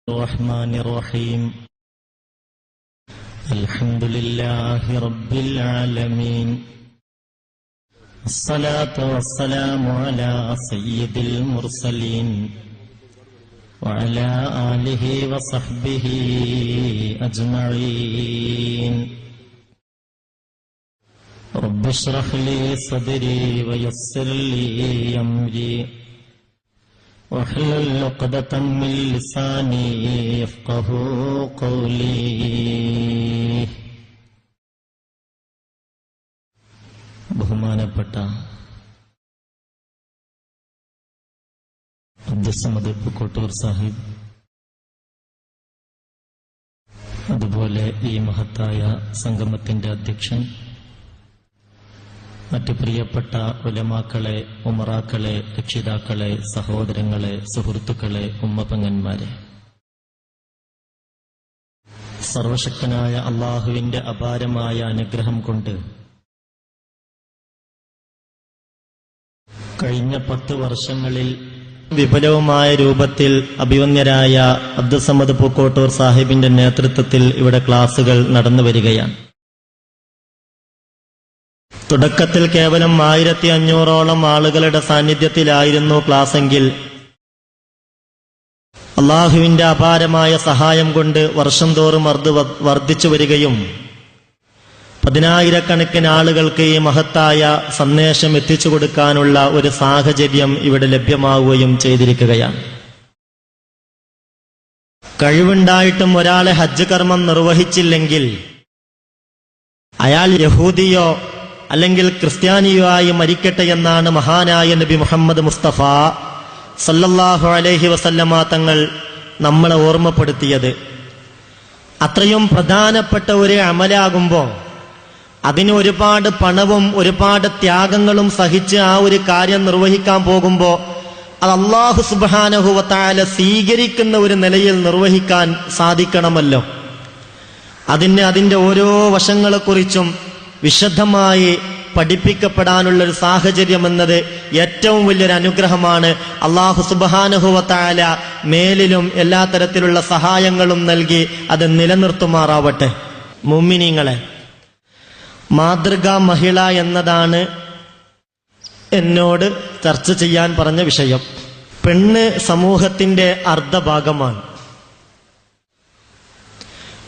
الرحمن الرحيم الحمد لله رب العالمين الصلاة والسلام على سيد المرسلين وعلى آله وصحبه أجمعين رب اشرح لي صدري ويسر لي أمري واحلل عقدة من لساني يفقهوا قولي. ബഹുമാനപ്പെട്ട അബ്ദുസ്സമദ് പൂക്കോട്ടൂർ സാഹിബ്, അതുപോലെ ഈ മഹത്തായ സംഗമത്തിന്റെ അധ്യക്ഷൻ, മറ്റു പ്രിയപ്പെട്ട ഉലമാക്കളെ, ഉമറാക്കളെ, രക്ഷിതാക്കളെ, സഹോദരങ്ങളെ, സുഹൃത്തുക്കളെ, ഉമ്മപെങ്ങന്മാരെ, സർവശക്തനായ അള്ളാഹുവിന്റെ അപാരമായ അനുഗ്രഹം കൊണ്ട് കഴിഞ്ഞ 10 വർഷങ്ങളിൽ വിപുലവുമായ രൂപത്തിൽ അഭിവന്യരായ അബ്ദുസ്സമദ് പൂക്കോട്ടൂർ സാഹിബിന്റെ നേതൃത്വത്തിൽ ഇവിടെ ക്ലാസുകൾ നടന്നു വരികയാണ്. തുടക്കത്തിൽ കേവലം 1500ഓളം ആളുകളുടെ സാന്നിധ്യത്തിലായിരുന്നു ക്ലാസെങ്കിൽ അള്ളാഹുവിന്റെ അപാരമായ സഹായം കൊണ്ട് വർഷം തോറും വർദ്ധിച്ചു വരികയും 10,000-കണക്കിന് ആളുകൾക്ക് ഈ മഹത്തായ സന്ദേശം എത്തിച്ചു കൊടുക്കാനുള്ള ഒരു സാഹചര്യം ഇവിടെ ലഭ്യമാവുകയും ചെയ്തിരിക്കുകയാണ്. കഴിവുണ്ടായിട്ടും ഒരാളെ ഹജ്ജ് കർമ്മം നിർവഹിച്ചില്ലെങ്കിൽ അയാൾ യഹൂദിയോ അല്ലെങ്കിൽ ക്രിസ്ത്യാനിയോ ആയി മരിക്കട്ടെ എന്നാണ് മഹാനായ നബി മുഹമ്മദ് മുസ്തഫ സല്ലല്ലാഹു അലൈഹി വസല്ലമ തങ്ങൾ നമ്മളെ ഓർമ്മപ്പെടുത്തിയത്. അത്രയും പ്രധാനപ്പെട്ട ഒരു അമലാകുമ്പോൾ അതിന് ഒരുപാട് പണവും ഒരുപാട് ത്യാഗങ്ങളും സഹിച്ച് ആ ഒരു കാര്യം നിർവഹിക്കാൻ പോകുമ്പോൾ അത് അല്ലാഹു സുബ്ഹാനഹു വ തആല സ്വീകരിക്കുന്ന ഒരു നിലയിൽ നിർവഹിക്കാൻ സാധിക്കണമല്ലോ. അതിന്റെ ഓരോ വശങ്ങളെക്കുറിച്ചും വിശദമായി പഠിപ്പിക്കപ്പെടാനുള്ളൊരു സാഹചര്യം എന്നത് ഏറ്റവും വലിയൊരു അനുഗ്രഹമാണ്. അല്ലാഹു സുബ്ഹാനഹു വ തആല മേലിലും എല്ലാ തരത്തിലുള്ള സഹായങ്ങളും നൽകി അത് നിലനിർത്തുമാറാവട്ടെ. മുഅ്മിനീങ്ങളെ, മാതൃകാ മഹിള എന്നതാണ് എന്നോട് ചർച്ച ചെയ്യാൻ പറഞ്ഞ വിഷയം. പെണ്ണ് സമൂഹത്തിന്റെ അർദ്ധഭാഗമാണ്.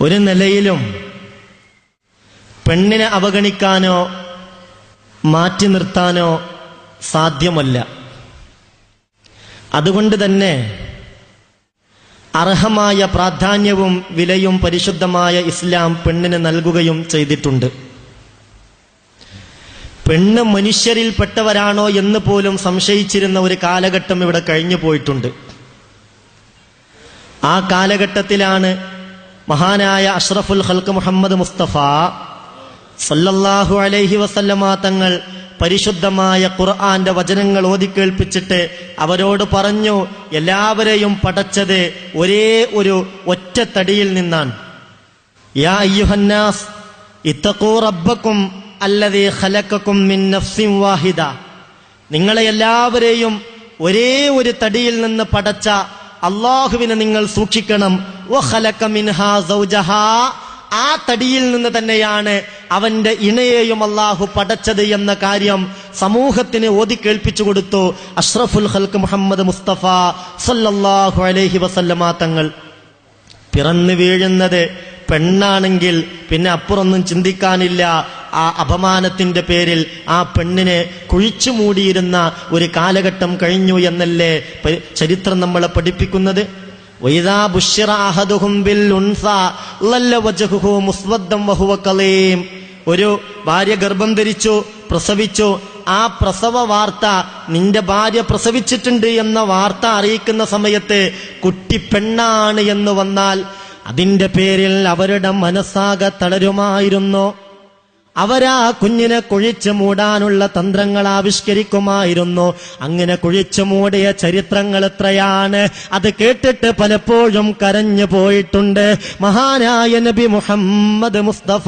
ഒരു നിലയിലും പെണ്ണിനെ അവഗണിക്കാനോ മാറ്റി നിർത്താനോ സാധ്യമല്ല. അതുകൊണ്ട് തന്നെ അർഹമായ പ്രാധാന്യവും വിലയും പരിശുദ്ധമായ ഇസ്ലാം പെണ്ണിന് നൽകുകയും ചെയ്തിട്ടുണ്ട്. പെണ്ണ് മനുഷ്യരിൽപ്പെട്ടവരാണോ എന്ന് പോലും സംശയിച്ചിരുന്ന ഒരു കാലഘട്ടം ഇവിടെ കഴിഞ്ഞു പോയിട്ടുണ്ട്. ആ കാലഘട്ടത്തിലാണ് മഹാനായ അഷ്റഫുൽ ഖൽഖ് മുഹമ്മദ് മുസ്തഫ സല്ലല്ലാഹു അലൈഹി വസല്ലമ തങ്ങൾ പരിശുദ്ധമായ ഖുർആന്റെ വചനങ്ങൾ ഓതിക്കേൾപ്പിച്ചിട്ട് അവരോട് പറഞ്ഞു, എല്ലാവരെയും പടച്ചത് ഒരേ ഒരു ഒറ്റ തടിയിൽ നിന്നാണ്. യാ അയ്യുഹന്നാസ് ഇത്തഖൂ റബ്ബക്കും അല്ലദീ ഖലഖക്കും മിൻ നഫ്സിൻ വാഹിദ. നിങ്ങളെ എല്ലാവരെയും ഒരേ ഒരു തടിയിൽ നിന്ന് പടച്ച അല്ലാഹുവിനെ നിങ്ങൾ സൂക്ഷിക്കണം. വഖലഖ മിൻഹാ സൗജഹാ, ആ തടിയിൽ നിന്ന് തന്നെയാണ് അവന്റെ ഇണയെയും അല്ലാഹു പടച്ചത് എന്ന കാര്യം സമൂഹത്തിന് ഓതിക്കേൾപ്പിച്ചു കൊടുത്തു അഷ്റഫുൽ ഖൽഖ് മുഹമ്മദ് മുസ്തഫ സല്ലല്ലാഹു അലൈഹി വസല്ലമ തങ്ങൾ. പിറന്നു വീഴുന്നത് പെണ്ണാണെങ്കിൽ പിന്നെ അപ്പുറമൊന്നും ചിന്തിക്കാനില്ല. ആ അപമാനത്തിന്റെ പേരിൽ ആ പെണ്ണിനെ കുഴിച്ചു മൂടിയിരുന്ന ഒരു കാലഘട്ടം കഴിഞ്ഞു എന്നല്ലേ ചരിത്രം നമ്മളെ പഠിപ്പിക്കുന്നത്. വൈദാ ബുശ്ശിറ അഹദുഹും ബിൽ ഉൻസാ ലല്ല വജ്ഹുഹു മുസ്വദ്ദൻ വഹുവ കലീം. ഒരു ഭാര്യ ഗർഭം ധരിച്ചു, പ്രസവിച്ചു. ആ പ്രസവ വാർത്ത, നിന്റെ ഭാര്യ പ്രസവിച്ചിട്ടുണ്ട് എന്ന വാർത്ത അറിയിക്കുന്ന സമയത്ത് കുട്ടി പെണ്ണാണ് എന്ന് വന്നാൽ അതിന്റെ പേരിൽ അവരുടെ മനസ്സാകെ തളരുമായിരുന്നു. അവരാ കുഞ്ഞിനെ കുഴിച്ചു മൂടാനുള്ള തന്ത്രങ്ങൾ ആവിഷ്കരിക്കുമായിരുന്നു. അങ്ങനെ കുഴിച്ചു മൂടിയ ചരിത്രങ്ങൾ എത്രയാണ്. അത് കേട്ടിട്ട് പലപ്പോഴും കരഞ്ഞു പോയിട്ടുണ്ട് മഹാനായ നബി മുഹമ്മദ് മുസ്തഫ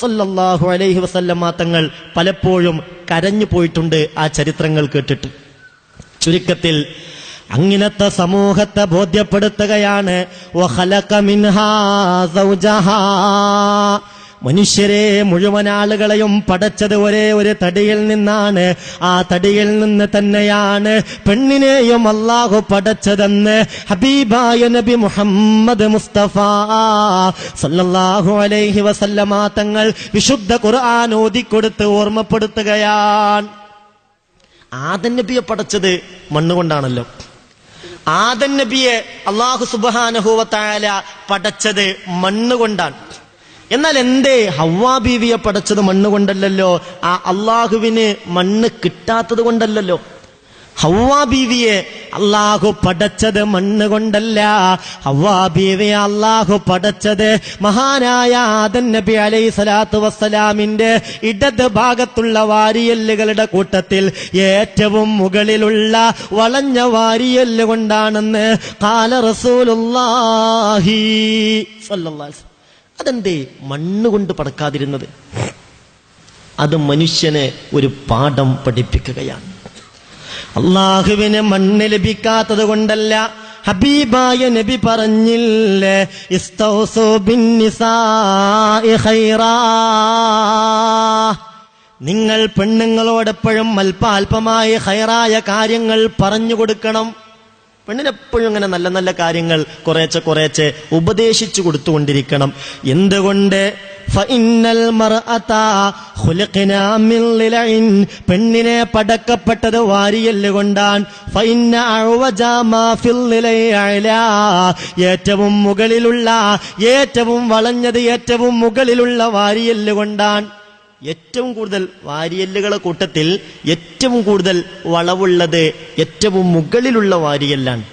സല്ലല്ലാഹു അലൈഹി വസല്ലമ തങ്ങൾ. പലപ്പോഴും കരഞ്ഞു പോയിട്ടുണ്ട് ആ ചരിത്രങ്ങൾ കേട്ടിട്ട്. ചുരുക്കത്തിൽ അങ്ങനത്തെ സമൂഹത്തെ ബോധ്യപ്പെടുത്തുകയാണ്. വഖലഖ മിൻഹാ സൗജഹാ, മനുഷ്യരെ മുഴുവൻ ആളുകളെയും പടച്ചത് ഒരേ ഒരു തടിയിൽ നിന്നാണ്. ആ തടിയിൽ നിന്ന് തന്നെയാണ് പെണ്ണിനെയും അല്ലാഹു പടച്ചതെന്ന് ഹബീബായ നബി മുഹമ്മദ് മുസ്തഫ സല്ലല്ലാഹു അലൈഹി വസല്ലമ തങ്ങൾ വിശുദ്ധ ഖുർആൻ ഓതിക്കൊടുത്ത് ഓർമ്മപ്പെടുത്തുകയാണ്. ആദം നബിയെ പടച്ചത് മണ്ണുകൊണ്ടാണല്ലോ. ആദം നബിയെ അല്ലാഹു സുബ്ഹാനഹു വ തആല പടച്ചത് മണ്ണുകൊണ്ടാണ്. എന്നാൽ എന്തേ ഹവ്വാ ബീവിയെ പടച്ചത് മണ്ണുകൊണ്ടല്ലോ? ആ അള്ളാഹുവിന് മണ്ണ് കിട്ടാത്തത് കൊണ്ടല്ലോ. ഹവ്വാ ബീവിയെ അള്ളാഹു പടച്ചത് മണ്ണുകൊണ്ടല്ല. ഹവ്വാ ബീവിയെ അള്ളാഹു പടച്ചത് മഹാനായ ആദം നബി അലൈഹി സ്വലാത്തു വസ്സലാമിന്റെ ഇടത് ഭാഗത്തുള്ള വാരിയല്ലുകളുടെ കൂട്ടത്തിൽ ഏറ്റവും മുകളിലുള്ള വളഞ്ഞ വാരിയല്ല് കൊണ്ടാണെന്ന് ഖാല റസൂലുള്ളാഹി സ്വല്ലല്ലാഹു അലൈഹി വസല്ലം. അതെന്തേ മണ്ണുകൊണ്ട് പടക്കാതിരുന്നത്? അത് മനുഷ്യനെ ഒരു പാഠം പഠിപ്പിക്കുകയാണ്. അള്ളാഹുവിന് മണ്ണ് ലഭിക്കാത്തത് കൊണ്ടല്ല. ഹബീബായ നബി പറഞ്ഞില്ലേ, ഇസ്തൗസു ബിന്നിസാഇ ഖൈറാ, നിങ്ങൾ പെണ്ണുങ്ങളോടെപ്പോഴും അല്പാൽപമായ ഖൈറായ കാര്യങ്ങൾ പറഞ്ഞു കൊടുക്കണം. പെണ്ണിനെപ്പോഴും അങ്ങനെ നല്ല നല്ല കാര്യങ്ങൾ കുറേശ്ശെ ഉപദേശിച്ചു കൊടുത്തുകൊണ്ടിരിക്കണം. എന്തുകൊണ്ട്? ഫഇന്നൽ മർഅത ഖുലിഖനാ മിൻ ളിലഇൻ, പെണ്ണിനെ പടക്കപ്പെട്ടത് വാരിയല്ല് കൊണ്ടാണ്. ഫഇന്ന അഅവജ മാ ഫിൽ ളിലഅലാ, ഏറ്റവും മുകളിലുള്ള, ഏറ്റവും വളഞ്ഞത്, ഏറ്റവും മുകളിലുള്ള വാരിയല്ല് കൊണ്ടാണ്. ഏറ്റവും കൂടുതൽ വാരിയല്ലുകളെ കൂട്ടത്തിൽ ഏറ്റവും കൂടുതൽ വളവുള്ളത് ഏറ്റവും മുകളിലുള്ള വാരിയല്ലാണ്.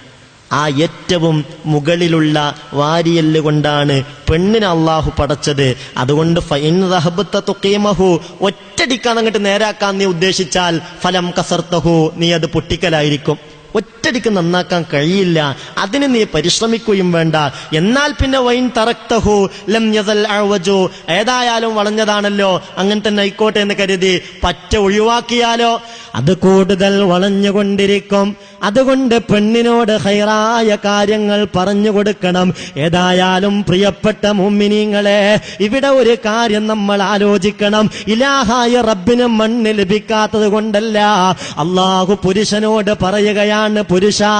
ആ ഏറ്റവും മുകളിലുള്ള വാരിയല്ല് കൊണ്ടാണ് പെണ്ണിനെ അള്ളാഹു പടച്ചത്. അതുകൊണ്ട് ഫഇൻ റഹബത തുഖീമഹു, ഒറ്റടിക്കാൻ അങ്ങോട്ട് നേരാക്കാൻ നീ ഉദ്ദേശിച്ചാൽ ഫലം കസർത്തഹു, നീ അത് പൊട്ടിക്കലായിരിക്കും. ഒറ്റടിക്ക് നന്നാക്കാൻ കഴിയില്ല, അതിന് നീ പരിശ്രമിക്കുകയും വേണ്ട. എന്നാൽ പിന്നെ വൈൻ തറക്തഹു ലം യസൽ അഅവജു, ഏതായാലും വളഞ്ഞതാണല്ലോ, അങ്ങനെ തന്നെ ആയിക്കോട്ടെ എന്ന് കരുതി പറ്റ ഒഴിവാക്കിയാലോ അത് കൂടുതൽ വളഞ്ഞുകൊണ്ടിരിക്കും. അതുകൊണ്ട് പെണ്ണിനോട് ഖൈറായ കാര്യങ്ങൾ പറഞ്ഞു കൊടുക്കണം. ഏതായാലും പ്രിയപ്പെട്ട മുഅ്മിനീങ്ങളെ, ഇവിടെ ഒരു കാര്യം നമ്മൾ ആലോചിക്കണം. ഇലാഹായ റബ്ബിന് മണ്ണ് ലഭിക്കാത്തത് കൊണ്ടല്ല. അള്ളാഹു പുരുഷനോട് പറയുകയാണ്, പുരുഷാ,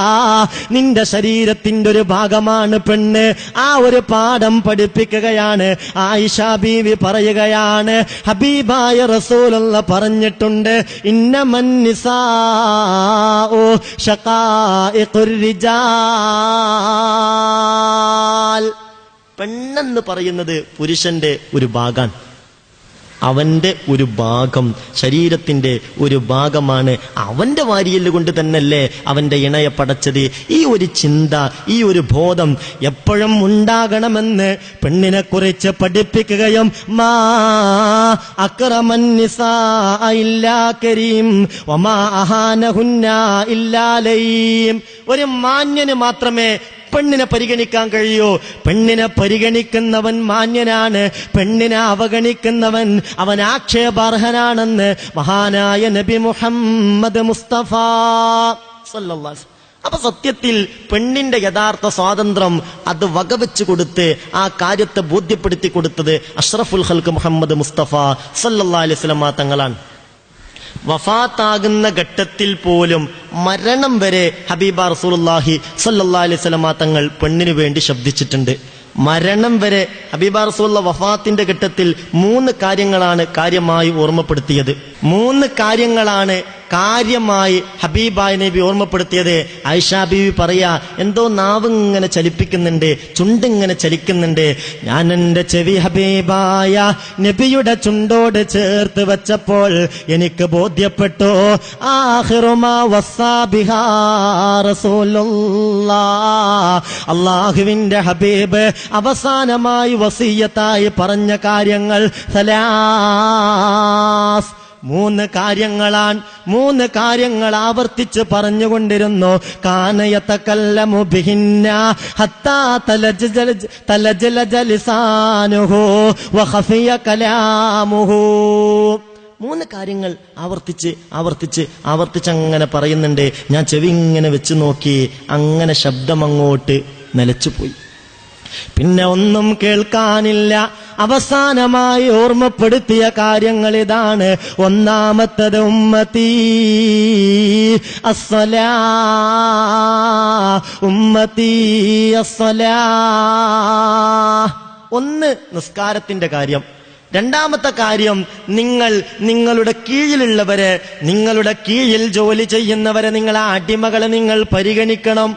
നിന്റെ ശരീരത്തിന്റെ ഒരു ഭാഗമാണ് പെണ്ണ്. ആ ഒരു പാഠം പഠിപ്പിക്കുകയാണ്. ആയിഷ ബീവി പറയുകയാണ്, ഹബീബായ റസൂലുള്ളാഹി പറഞ്ഞിട്ടുണ്ട്, ഇന്നമൻ നിസാഉ ശഖായിഖുർ റിജാൽ, പെണ്ണെന്ന് പറയുന്നത് പുരുഷന്റെ ഒരു ഭാഗമാണ്. അവന്റെ ഒരു ഭാഗം, ശരീരത്തിന്റെ ഒരു ഭാഗമാണ്. അവന്റെ വാരിയല് കൊണ്ട് തന്നെയല്ലേ അവന്റെ ഇണയെ പടച്ചത്. ഈ ഒരു ചിന്ത, ഈ ഒരു ബോധം എപ്പോഴും ഉണ്ടാകണമെന്ന് പെണ്ണിനെ കുറിച്ച് പഠിപ്പിക്കുകയും, മാ അക്രമൻ നിസാ ഇല്ലാ കരീം വമാ അഹാനഹുന്ന ഇല്ലാ ലൈം, ഒരു മാന്യന് മാത്രമേ പെണ്ണിനെ പരിഗണിക്കാൻ കഴിയൂ. പെണ്ണിനെ പരിഗണിക്കുന്നവൻ മാന്യനാണ്, പെണ്ണിനെ അവഗണിക്കുന്നവൻ അവൻ ആക്ഷേപാർഹനാണെന്ന് മഹാനായ നബി മുഹമ്മദ് മുസ്തഫ സല്ലല്ലാഹു അലൈഹി വസല്ലം. അപ്പൊ സത്യത്തിൽ പെണ്ണിന്റെ യഥാർത്ഥ സ്വാതന്ത്ര്യം അത് വകവെച്ചു കൊടുത്ത് ആ കാര്യത്തെ ബോധ്യപ്പെടുത്തി കൊടുത്തത് അഷ്റഫുൽ ഖൽഖ് മുഹമ്മദ് മുസ്തഫ സല്ലല്ലാഹു അലൈഹി വസല്ലം തങ്ങളാണ്. വഫാത്താകുന്ന ഘട്ടത്തിൽ പോലും മരണം വരെ ഹബീബ റസൂലുള്ളാഹി സ്വല്ലല്ലാഹി അലൈഹി വസല്ലം തങ്ങൾ പെണ്ണിനു വേണ്ടി ശബ്ദിച്ചിട്ടുണ്ട്. മരണം വരെ ഹബീബ റസൂലുള്ളാഹി വഫാത്തിന്റെ ഘട്ടത്തിൽ 3 കാര്യങ്ങളാണ് കാര്യമായി ഓർമ്മപ്പെടുത്തിയത്. 3 കാര്യങ്ങളാണ് കാര്യമായി ഹബീബായ നബി ഓർമ്മപ്പെടുത്തിയത്. ആയിഷ ബീവി പറയാ, എന്തോ നാവ് ഇങ്ങനെ ചലിപ്പിക്കുന്നുണ്ട്, ചുണ്ടിങ്ങനെ ചലിക്കുന്നുണ്ട്. ഞാൻ എന്റെ ചെവി ഹബീബായ നബിയുടെ ചുണ്ടോട് ചേർത്ത് വെച്ചപ്പോൾ എനിക്ക് ബോധ്യപ്പെട്ടു, ആഖിറു മാ വസ്സാ ബിഹാ റസൂലുള്ളാഹ്, അല്ലാഹുവിന്റെ ഹബീബ് അവസാനമായി വസിയ്യത്തായി പറഞ്ഞ കാര്യങ്ങൾ സലാസ്, 3 കാര്യങ്ങളാണ്. 3 കാര്യങ്ങൾ ആവർത്തിച്ച് പറഞ്ഞുകൊണ്ടിരുന്നു. കാനയതകല്ലമു ബിഹിന്ന ഹത്താ തലജല ലിസാനുഹു വഖഫിയ കലാമുഹു. 3 കാര്യങ്ങൾ ആവർത്തിച്ച് അങ്ങനെ പറയുന്നുണ്ട്. ഞാൻ ചെവി ഇങ്ങനെ വെച്ച് നോക്കി, അങ്ങനെ ശബ്ദം അങ്ങോട്ട് നിലച്ചുപോയി. പിന്നെ ഒന്നും കേൾക്കാനില്ല. അവസാനമായി ഓർമ്മപ്പെടുത്തിയ കാര്യങ്ങൾ ഇതാണ്. ഒന്നാമത്തത് ഉമ്മത്തി അസ്സലാ, ഉമ്മത്തി അസ്സലാ. ഒന്ന് നിസ്കാരത്തിന്റെ കാര്യം. രണ്ടാമത്തെ കാര്യം, നിങ്ങളുടെ കീഴിലുള്ളവരെ, നിങ്ങളുടെ കീഴിൽ ജോലി ചെയ്യുന്നവരെ, നിങ്ങളെ അടിമകളെ നിങ്ങൾ പരിഗണിക്കണം.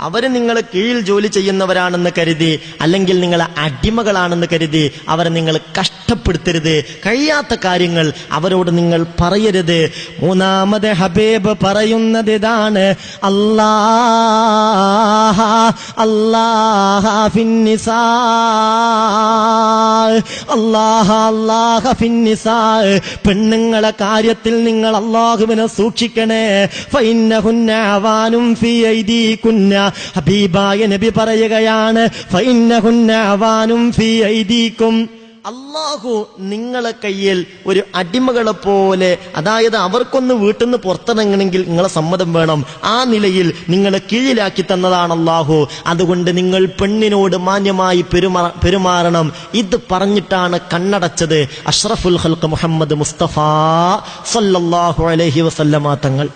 അവര് നിങ്ങളെ കീഴിൽ ജോലി ചെയ്യുന്നവരാണെന്ന് കരുതി, അല്ലെങ്കിൽ നിങ്ങളെ അടിമകളാണെന്ന് കരുതി അവരെ നിങ്ങൾ കഷ്ടപ്പെടുത്തരുത്. കഴിയാത്ത കാര്യങ്ങൾ അവരോട് നിങ്ങൾ പറയരുത്. മൂന്നാമത് ഹബീബ് പറയുന്നത് ഇതാണ്. അല്ലാഹ ഫിന്നിസാ, പെണ്ണുങ്ങളെ കാര്യത്തിൽ നിങ്ങൾ അല്ലാഹുവിനെ സൂക്ഷിക്കണേ. ഫഇന്നഹുന്ന അവാനും ഫീ ഐദീകുന്ന, ഹബീബായ നബി പറയുകയാണ്, ഫഇന്നഹുന്ന അവാനും ഫീ ഐദീകും. അല്ലാഹു നിങ്ങളെ കയ്യിൽ ഒരു അടിമകളെ പോലെ, അതായത് അവർക്കൊന്ന് വീട്ടിൽ നിന്ന് പുറത്തിറങ്ങണമെങ്കിൽ നിങ്ങളെ സമ്മതം വേണം, ആ നിലയിൽ നിങ്ങളെ കീഴിലാക്കി തന്നതാണ് അല്ലാഹു. അതുകൊണ്ട് നിങ്ങൾ പെണ്ണിനോട് മാന്യമായി പെരുമാറണം. ഇത് പറഞ്ഞിട്ടാണ് കണ്ണടച്ചത് അഷ്റഫുൽ ഖൽഖ് മുഹമ്മദ് മുസ്തഫ സല്ലല്ലാഹു അലൈഹി വസല്ലമ തങ്ങൾ.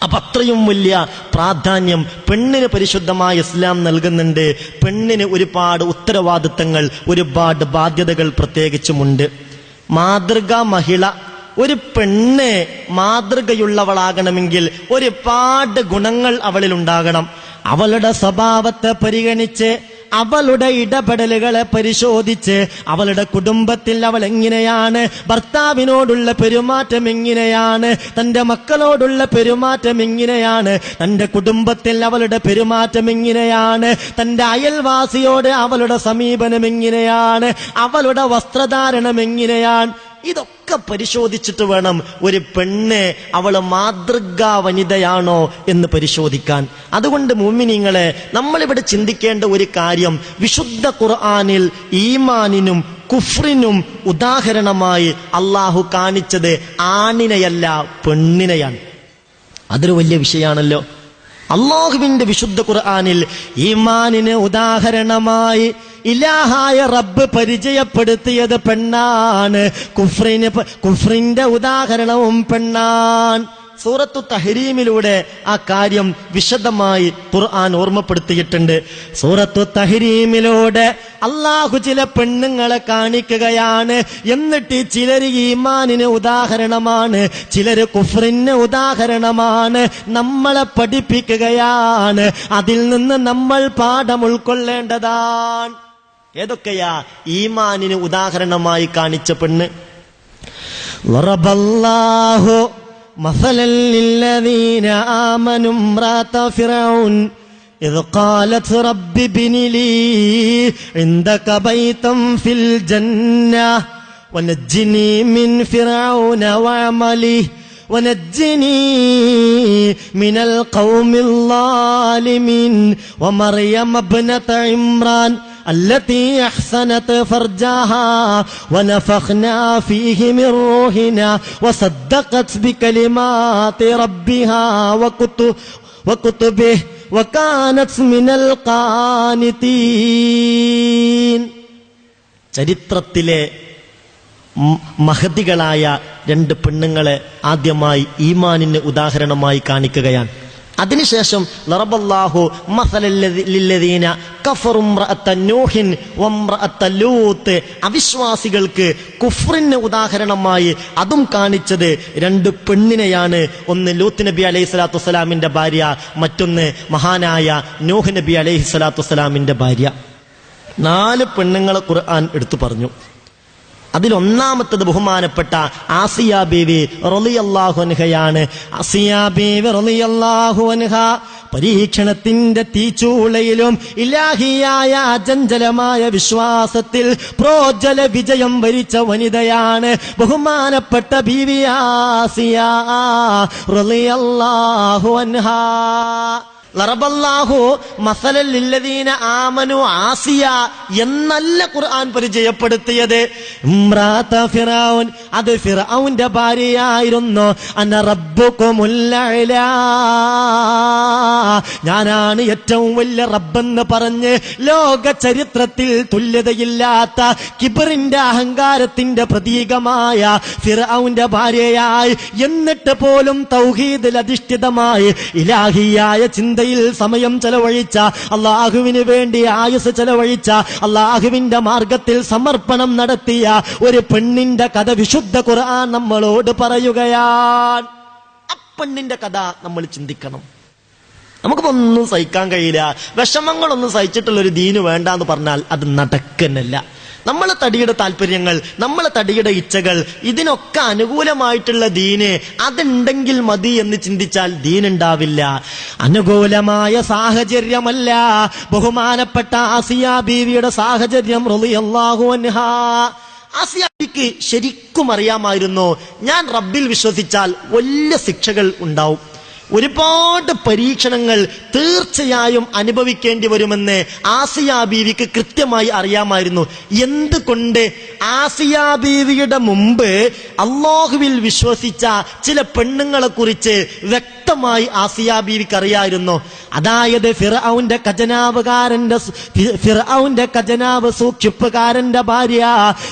അപ്പൊ അത്രയും വലിയ പ്രാധാന്യം പെണ്ണിന് പരിശുദ്ധമായ ഇസ്ലാം നൽകുന്നുണ്ട്. പെണ്ണിന് ഒരുപാട് ഉത്തരവാദിത്തങ്ങൾ, ഒരുപാട് ബാധ്യതകൾ പ്രത്യേകിച്ചുമുണ്ട്. മാതൃകാ മഹിള, ഒരു പെണ്ണ് മാതൃകയുള്ളവളാകണമെങ്കിൽ ഒരുപാട് ഗുണങ്ങൾ അവളിൽ ഉണ്ടാകണം. അവളുടെ സ്വഭാവത്തെ പരിഗണിച്ച്, അവളുടെ ഇടപെടലുകളെ പരിശോധിച്ച്, അവളുടെ കുടുംബത്തിൽ അവൾ എങ്ങനെയാണ്, ഭർത്താവിനോടുള്ള പെരുമാറ്റം എങ്ങനെയാണ്, തന്റെ മക്കളോടുള്ള പെരുമാറ്റം എങ്ങനെയാണ്, തന്റെ കുടുംബത്തിൽ അവളുടെ പെരുമാറ്റം എങ്ങനെയാണ്, തന്റെ അയൽവാസിയോട് അവളുടെ സമീപനം എങ്ങനെയാണ്, അവളുടെ വസ്ത്രധാരണം എങ്ങനെയാണ്, ഇതൊക്കെ പരിശോധിച്ചിട്ട് വേണം ഒരു പെണ്ണ് അവള് മാതൃകാ വനിതയാണോ എന്ന് പരിശോധിക്കാൻ. അതുകൊണ്ട് മുഅ്മിനീങ്ങളെ, നമ്മളിവിടെ ചിന്തിക്കേണ്ട ഒരു കാര്യം, വിശുദ്ധ ഖുർആനിൽ ഈമാനിനും കുഫ്രിനും ഉദാഹരണമായി അള്ളാഹു കാണിച്ചത് ആണിനെയല്ല പെണ്ണിനെയാണ്. അതൊരു വലിയ വിഷയമാണല്ലോ. അള്ളാഹുവിന്റെ വിശുദ്ധ ഖുർആനിൽ ഈമാനിന് ഉദാഹരണമായി ഇലാഹായ റബ്ബ് പരിചയപ്പെടുത്തിയത് പെണ്ണാണ്. കുഫ്രിന്റെ ഉദാഹരണവും പെണ്ണാൻ. സൂറത്തു തഹ്രീമിലൂടെ ആ കാര്യം വിശദമായി ഖുർആൻ ഓർമ്മപ്പെടുത്തിയിട്ടുണ്ട്. സൂറത്തു തഹ്രീമിലൂടെ അള്ളാഹു ചില പെണ്ണുങ്ങളെ കാണിക്കുകയാണ്. എന്നിട്ട് ചിലർ ഈമാനിന് ഉദാഹരണമാണ്, ചിലർ കുഫ്രിന് ഉദാഹരണമാണ്, നമ്മളെ പഠിപ്പിക്കുകയാണ്. അതിൽ നിന്ന് നമ്മൾ പാഠം ഉൾക്കൊള്ളേണ്ടതാണ്. ഏതൊക്കെയാ ഈമാനിന് ഉദാഹരണമായി കാണിച്ച പെണ്ണ്? വറബല്ലാഹു മസലൻ ലില്ലദീന ആമനു ഇംറഅത ഫിർഔൻ ഇദ് ഖാലത് റബ്ബി ഇബ്നി ലീ ഇൻദക ബൈതൻ ഫിൽ ജന്ന വനജ്ജിനി മിൻ ഫിർഔന വഅമലിഹി ونجني من القوم الظالمين ومريم ابنة عمران التي أحسنت فرجها ونفخنا فيه من روحنا وصدقت بكلمات ربها وكتبه وكانت من القانتين. ചരിത്രത്തിലെ മഹതികളായ 2 പെണ്ണുങ്ങളെ ആദ്യമായി ഈമാനിന് ഉദാഹരണമായി കാണിക്കുകയാണ്. അതിനുശേഷം ലറബല്ലാഹു മസലല്ലദീന കഫറു ഇംറഅത നൂഹിൻ വഇംറഅത ലൂത്ത്, അവിശ്വാസികൾക്ക് കുഫ്രിന് ഉദാഹരണമായി അതും കാണിച്ചത് 2 പെണ്ണിനെയാണ്. ഒന്ന് ലൂത്ത് നബി അലൈഹിസ്സലാത്തു വസ്സലാമിന്റെ ഭാര്യ, മറ്റൊന്ന് മഹാനായ നൂഹ് നബി അലൈഹിസ്സലാത്തു വസ്സലാമിന്റെ ഭാര്യ. 4 പെണ്ണുങ്ങളെ ഖുർആൻ എടുത്തു പറഞ്ഞു. അതിലൊന്നാമത്തത് ബഹുമാനപ്പെട്ട ആസിയ ബീവി റളിയല്ലാഹു അൻഹയാണ്. ആസിയ ബീവി റളിയല്ലാഹു അൻഹ പരീക്ഷണത്തിന്റെ തീച്ചൂളയിലും ഇലാഹിയായ അചഞ്ചലമായ വിശ്വാസത്തിൽ പ്രോജ്വല വിജയം വരിച്ച വനിതയാണ് ബഹുമാനപ്പെട്ട ബീവി ആസിയ റളിയല്ലാഹു അൻഹ. ലറബല്ലാഹു മസലൽ ലില്ലദീന ആമനു ആസിയ എന്നല്ല ഖുർആൻ പരിചയപ്പെടുത്തിയത്. ഇംറാത ഫിറഔൻ, അത് ഫിറഔന്റെ ഭാര്യയായിരുന്നു. അന റബ്ബുകുമുൽ അഅ്ലാ, ഞാനാണ് ഏറ്റവും വലിയ റബ്ബെന്ന് പറഞ്ഞ് ലോക ചരിത്രത്തിൽ തുല്യതയില്ലാത്ത കിബറിന്റെ അഹങ്കാരത്തിന്റെ പ്രതീകമായ ഫിറഔന്റെ ഭാര്യയായി, എന്നിട്ട് പോലും തൗഹീദിൽ അധിഷ്ഠിതമായി ഇലാഹിയായ ചിന്തയിൽ സമയം ചെലവഴിച്ച, അള്ളാഹുവിന് വേണ്ടി ആയുസ് ചെലവഴിച്ച, അള്ളാഹുവിന്റെ മാർഗത്തിൽ സമർപ്പണം നടത്തിയ ഒരു പെണ്ണിന്റെ കഥ വിശുദ്ധ ഖുർആൻ നമ്മളോട് പറയുകയാണ്. ആ പെണ്ണിന്റെ കഥ നമ്മൾ ചിന്തിക്കണം. നമുക്കൊന്നും സഹിക്കാൻ കഴിയില്ല, വിഷമങ്ങളൊന്നും സഹിച്ചിട്ടുള്ള ഒരു ദീന് വേണ്ട എന്ന് പറഞ്ഞാൽ അത് നടക്കുന്നില്ല. നമ്മളെ തടിയുടെ താല്പര്യങ്ങൾ, നമ്മളെ തടിയുടെ ഇച്ഛകൾ, ഇതിനൊക്കെ അനുകൂലമായിട്ടുള്ള ദീന് അതുണ്ടെങ്കിൽ മതി എന്ന് ചിന്തിച്ചാൽ ദീനുണ്ടാവില്ല. അനുകൂലമായ സാഹചര്യമല്ല ബഹുമാനപ്പെട്ട ആസിയ ബീവിയുടെ സാഹചര്യം റളിയല്ലാഹു അൻഹാ. ആസിയ ബീവിക്ക് ശരിക്കും അറിയാമായിരുന്നു, ഞാൻ റബ്ബിൽ വിശ്വസിച്ചാൽ വലിയ ശിക്ഷകൾ ഉണ്ടാവും, ഒരുപാട് പരീക്ഷണങ്ങൾ തീർച്ചയായും അനുഭവിക്കേണ്ടി വരുമെന്ന് ആസിയ ബീവിക്ക് കൃത്യമായി അറിയാമായിരുന്നു. എന്തുകൊണ്ട്? ആസിയ ബീവിയുടെ മുമ്പ് അല്ലാഹുവിൽ വിശ്വസിച്ച ചില പെണ്ണുങ്ങളെ കുറിച്ച് വ്യക്തമായി ആസിയ ബീവിക്ക് അറിയായിരുന്നു. അതായത് ഫിർഔന്റെ ഖജനാവ് സൂക്ഷിപ്പുകാരന്റെ ഭാര്യ,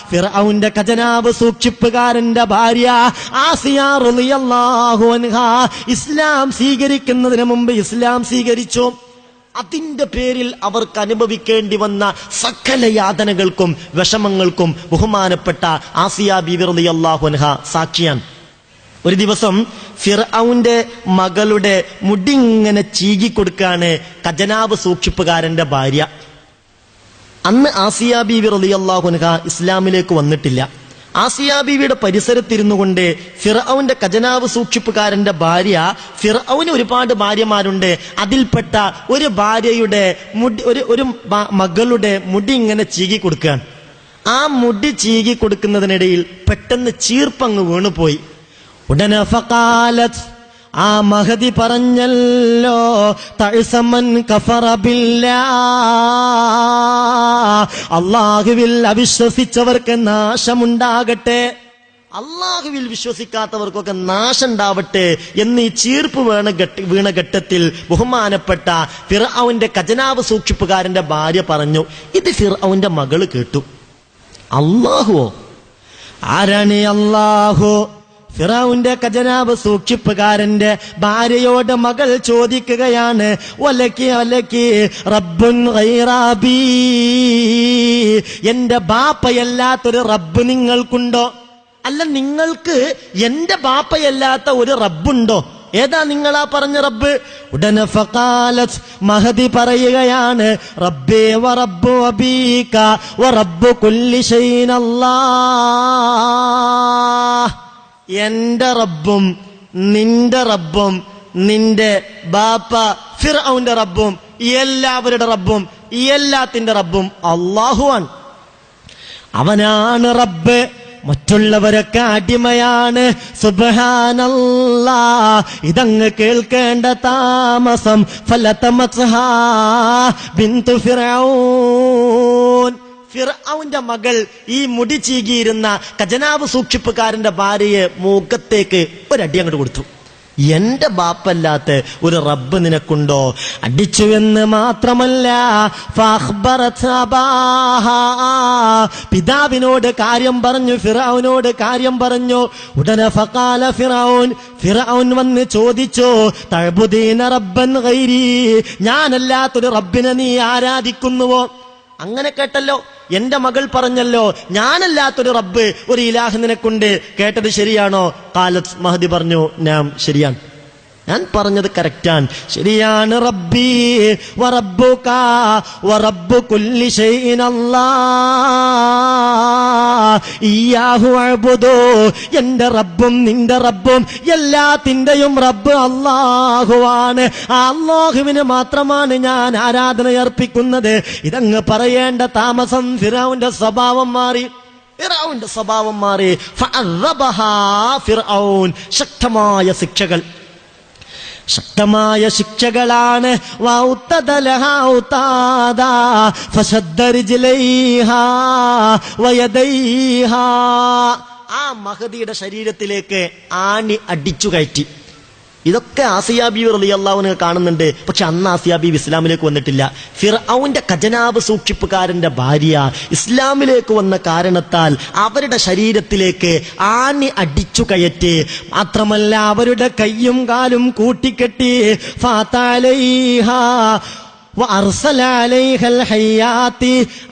ഫിർഔന്റെ ഖജനാവ് സൂക്ഷിപ്പുകാരന്റെ ഭാര്യ ആസിയ റളിയല്ലാഹു അൻഹാ ഇസ്ലാം സ്വീകരിക്കുന്നതിന് മുമ്പ് ഇസ്ലാം സ്വീകരിച്ചു. അതിന്റെ പേരിൽ അവർക്ക് അനുഭവിക്കേണ്ടി വന്ന സകല യാതനകൾക്കും വിഷമങ്ങൾക്കും ബഹുമാനപ്പെട്ട ആസിയ ബീവി റളിയല്ലാഹു അൻഹാ സാക്ഷിയാണ്. ഒരു ദിവസം ഫിർഔന്റെ മകളുടെ മുടിങ്ങനെ ചീകിക്കൊടുക്കാണ് ഖജനാവ് സൂക്ഷിപ്പുകാരന്റെ ഭാര്യ. അന്ന് ആസിയ ബീവി റളിയല്ലാഹു അൻഹാ ഇസ്ലാമിലേക്ക് വന്നിട്ടില്ല. ആസിയ ബീവിയുടെ പരിസരത്തിരുന്നു കൊണ്ട് ഫിർഔന്റെ ഖജനാവ് സൂക്ഷിപ്പുകാരന്റെ ഭാര്യ, ഫിർഔന് ഒരുപാട് ഭാര്യമാരുണ്ട്, അതിൽപ്പെട്ട ഒരു ഭാര്യയുടെ മുടി, ഒരു മകളുടെ മുടി ഇങ്ങനെ ചീകി കൊടുക്കുകയാണ്. ആ മുടി ചീകി കൊടുക്കുന്നതിനിടയിൽ പെട്ടെന്ന് ചീർപ്പങ്ങ് വീണുപോയി. ഉടനെ ഫഖാലത്ത്, ആ മഹദി പറഞ്ഞല്ലോ, തഅസമൻ കഫറ ബില്ലാഹ്, അല്ലാഹുവിൽ അവിശ്വസിച്ചവർക്ക് നാശമുണ്ടാകട്ടെ, അല്ലാഹുവിൽ വിശ്വസിക്കാത്തവർക്കൊക്കെ നാശം ഉണ്ടാവട്ടെ എന്ന് ഈ ചീർപ്പ് വീണ ഘട്ടത്തിൽ ബഹുമാനപ്പെട്ട ഫിർഔന്റെ ഖജനാവ് സൂക്ഷിപ്പുകാരന്റെ ഭാര്യ പറഞ്ഞു. ഇത് ഫിർഔന്റെ മകള് കേട്ടു. അല്ലാഹുവോ? ആരാണ് അല്ലാഹു? ഫിറഔന്റെ ഖജനാവ് സൂക്ഷിപ്പുകാരന്റെ ഭാര്യയോട് മകൾ ചോദിക്കുകയാണ്, വലക്കി റബ്ബുൻ ഗൈറബി, എന്റെ ബാപ്പയല്ലാത്തൊരു റബ്ബ് നിങ്ങൾക്കുണ്ടോ? അല്ല, നിങ്ങൾക്ക് എന്റെ ബാപ്പയല്ലാത്ത ഒരു റബ്ബുണ്ടോ? ഏതാ നിങ്ങളാ പറഞ്ഞ റബ്ബ്? ഉടനെ ഫഖാലത്ത്, മഹദി പറയുകയാണ്, റബ്ബേ വറബ്ബു അബീക വറബ്ബു കുല്ലി ശൈഇൻ അല്ലാഹ്, എന്റെ റബ്ബും നിന്റെ റബ്ബും നിന്റെ ബാപ്പ ഫിർഔന്റെ റബ്ബും എല്ലാവരുടെ റബ്ബും എല്ലാത്തിന്റെ റബ്ബും അല്ലാഹുവാണ്. അവനാണ് റബ്ബ്, മറ്റുള്ളവരൊക്കെ അടിമയാണ്. സുബ്ഹാനല്ലാഹ്. ഇതങ്ങ് കേൾക്കേണ്ട താമസം ഫലതമത്ഹാ ബിന്തു ഫിർഔൻ, ഫിർഔന്റെ മകൾ ഈ മുടി ചീകിയിരുന്ന ഖജനാവ് സൂക്ഷിപ്പുകാരന്റെ ഭാര്യയെ മുഖത്തേക്ക് ഒരടി അങ്ങോട്ട് കൊടുത്തു. എന്റെ ബാപ്പല്ലാത്ത ഒരു റബ്ബ് നിനക്കുണ്ടോ? അടിച്ചു എന്ന് മാത്രമല്ല, പിതാവിനോട് കാര്യം പറഞ്ഞു, ഫിർഔനോട് കാര്യം പറഞ്ഞു. ഉടനെ ഫഖാല ഫിർഔൻ വന്ന് ചോദിച്ചു, തഅബുദീന റബ്ബൻ ഗൈരി, ഞാനല്ലാത്തൊരു റബ്ബിനെ നീ ആരാധിക്കുന്നുവോ? അങ്ങനെ കേട്ടല്ലോ, എന്റെ മകൾ പറഞ്ഞല്ലോ, ഞാനല്ലാത്തൊരു റബ്ബ്, ഒരു ഇലാഹ് നിനക്കുണ്ട്, കേട്ടത് ശരിയാണോ? ഖാലത്ത്, മഹദി പറഞ്ഞു, നാം, ശരിയാണ്, ഞാൻ പറഞ്ഞത് കറക്റ്റാണ്, ശരിയാണ്. റബ്ബി വറബ്ബുക വറബ്ബു കുല്ലി ശൈഇൻ അല്ലാഹ് ഇയ്യാഹു അഅ്ബുദു, എന്റെ റബ്ബും നിന്റെ റബ്ബും എല്ലാത്തിന്റെയും റബ്ബ് അല്ലാഹുവാണ്. ആ അല്ലാഹുവിന് മാത്രമാണ് ഞാൻ ആരാധന അർപ്പിക്കുന്നത്. ഇതങ്ങ് പറയേണ്ട താമസം ഫിർഔന്റെ സ്വഭാവം മാറി. ഫഅദബഹാ ഫിർഔൻ, ശക്തമായ ശിക്ഷകൾ. ശക്തമായ ശിക്ഷകളാണ്. ആ മഹദിയുടെ ശരീരത്തിലേക്ക് ആണി അടിച്ചു കയറ്റി. ഇതൊക്കെ ആസിയ ബീവി റളിയല്ലാഹു അൻഹ കാണുന്നുണ്ട്. പക്ഷെ അന്ന് ആസിയ ബീവി ഇസ്ലാമിലേക്ക് വന്നിട്ടില്ല. ഫിർഔന്റെ ഖജനാവ് സൂക്ഷിപ്പുകാരന്റെ ഭാര്യ ഇസ്ലാമിലേക്ക് വന്ന കാരണത്താൽ അവരുടെ ശരീരത്തിലേക്ക് ആണി അടിച്ചു കയറ്റി. മാത്രമല്ല അവരുടെ കയ്യും കാലും കൂട്ടിക്കെട്ടി.